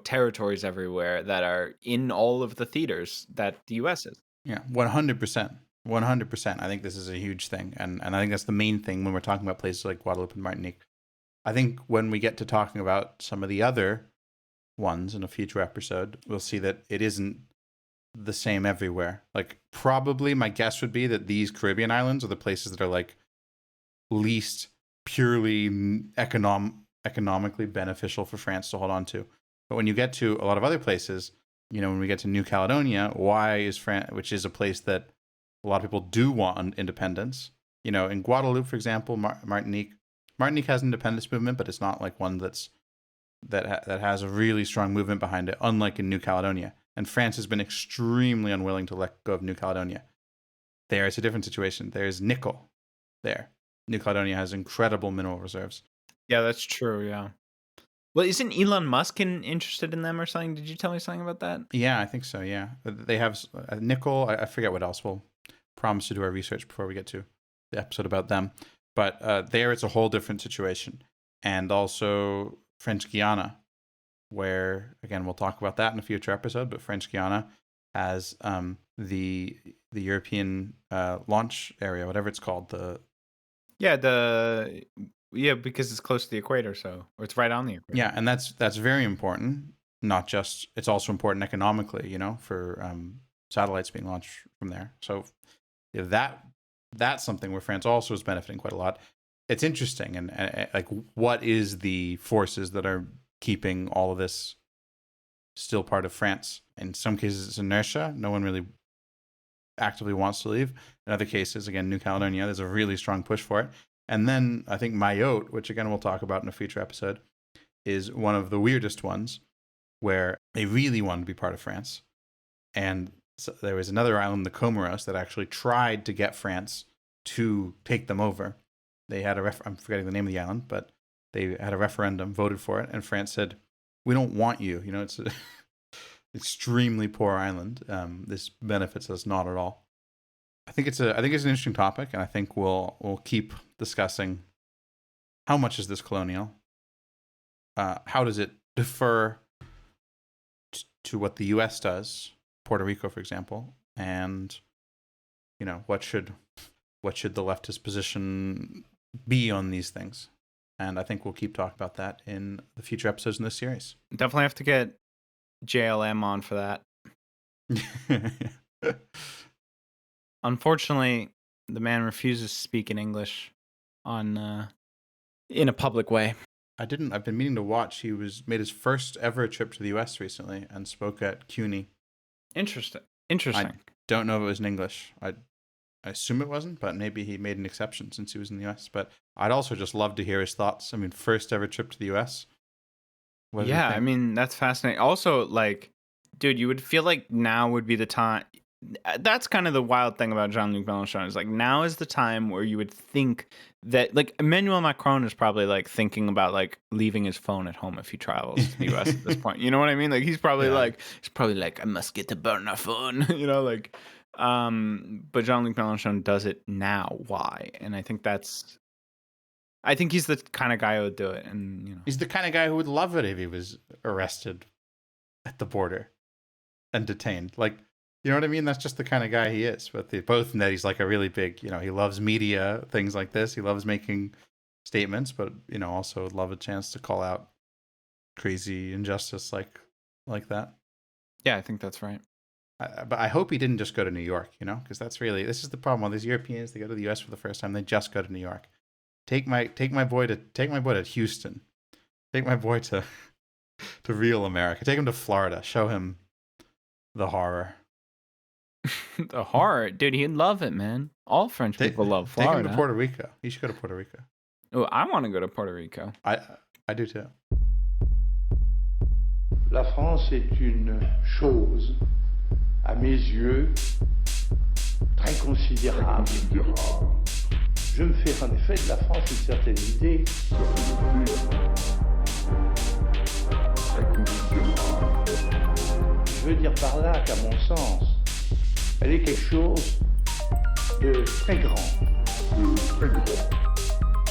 territories everywhere that are in all of the theaters that the US is. Yeah, 100%. 100%. I think this is a huge thing. And I think that's the main thing when we're talking about places like Guadeloupe and Martinique. I think when we get to talking about some of the other ones in a future episode, we'll see that it isn't the same everywhere. Like, probably my guess would be that these Caribbean islands are the places that are like least purely economically beneficial for France to hold on to. But when you get to a lot of other places, when we get to New Caledonia, which is a place that a lot of people do want independence. In Guadeloupe, for example, Martinique has an independence movement, but it's not like one that has a really strong movement behind it, unlike in New Caledonia. And France has been extremely unwilling to let go of New Caledonia. There, it's a different situation. There's nickel there. New Caledonia has incredible mineral reserves. Yeah, that's true, yeah. Well, isn't Elon Musk interested in them or something? Did you tell me something about that? Yeah, I think so, yeah. They have nickel. I forget what else. We'll promise to do our research before we get to the episode about them. But there, it's a whole different situation. And also French Guiana, where, again, we'll talk about that in a future episode, but French Guiana has the European launch area, whatever it's called. Yeah, because it's close to the equator, or it's right on the equator. Yeah, and that's very important. Not just, it's also important economically, for satellites being launched from there. So that's something where France also is benefiting quite a lot. It's interesting, and like, what is the forces that are keeping all of this still part of France? In some cases, it's inertia. No one really actively wants to leave. In other cases, again, New Caledonia, there's a really strong push for it. And then I think Mayotte, which again we'll talk about in a future episode, is one of the weirdest ones, where they really wanted to be part of France. And so there was another island, the Comoros, that actually tried to get France to take them over. They had I'm forgetting the name of the island, but they had a referendum, voted for it, and France said, "We don't want you. It's an extremely poor island. This benefits us not at all." I think it's an interesting topic, and I think we'll keep discussing how much is this colonial, how does it differ to what the U.S. does, Puerto Rico, for example, and what should the leftist position be on these things. And I think we'll keep talking about that in the future episodes in this series. Definitely have to get JLM on for that. Unfortunately, the man refuses to speak in English in a public way. I've been meaning to watch. He made his first ever trip to the US recently and spoke at CUNY. Interesting. I don't know if it was in English. I assume it wasn't, but maybe he made an exception since he was in the US. But I'd also just love to hear his thoughts. I mean, first ever trip to the US. Yeah, I mean, that's fascinating. Also, like, dude, you would feel like now would be the time. That's kind of the wild thing about Jean-Luc Mélenchon, is like, now is the time where you would think that, like, Emmanuel Macron is probably like thinking about like leaving his phone at home if he travels to the US at this point. You know what I mean? Like, he's probably like, I must get the burner phone, but Jean-Luc Mélenchon does it now. Why? And I think he's the kind of guy who would do it. And, he's the kind of guy who would love it if he was arrested at the border and detained. Like, you know what I mean? That's just the kind of guy he is. But both in that he's like a really big, he loves media, things like this. He loves making statements, but, also would love a chance to call out crazy injustice like that. Yeah, I think that's right. But I hope he didn't just go to New York, because this is the problem. All these Europeans, they go to the US for the first time, they just go to New York. Take my boy to Houston. Take my boy to real America. Take him to Florida. Show him the horror. The horror, dude, he'd love it, man. All French people love Florida. Take him to Puerto Rico. You should go to Puerto Rico. Oh, I want to go to Puerto Rico. I do too. La France est une chose, à mes yeux, très considérable. Je me fais en effet de la France une certaine idée. Je veux dire par là qu'à mon sens, elle est quelque chose de très grand.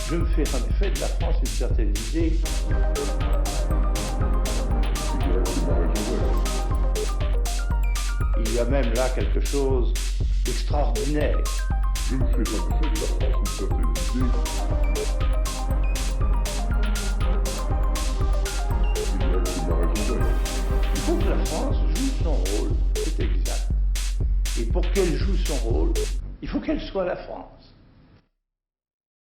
Je me fais en effet de la France une certaine idée. Il y a même là quelque chose d'extraordinaire. Je me fais en effet de la France une certaine idée. Il faut que la France joue son rôle, c'est exact. Il faut qu'elle soit la France.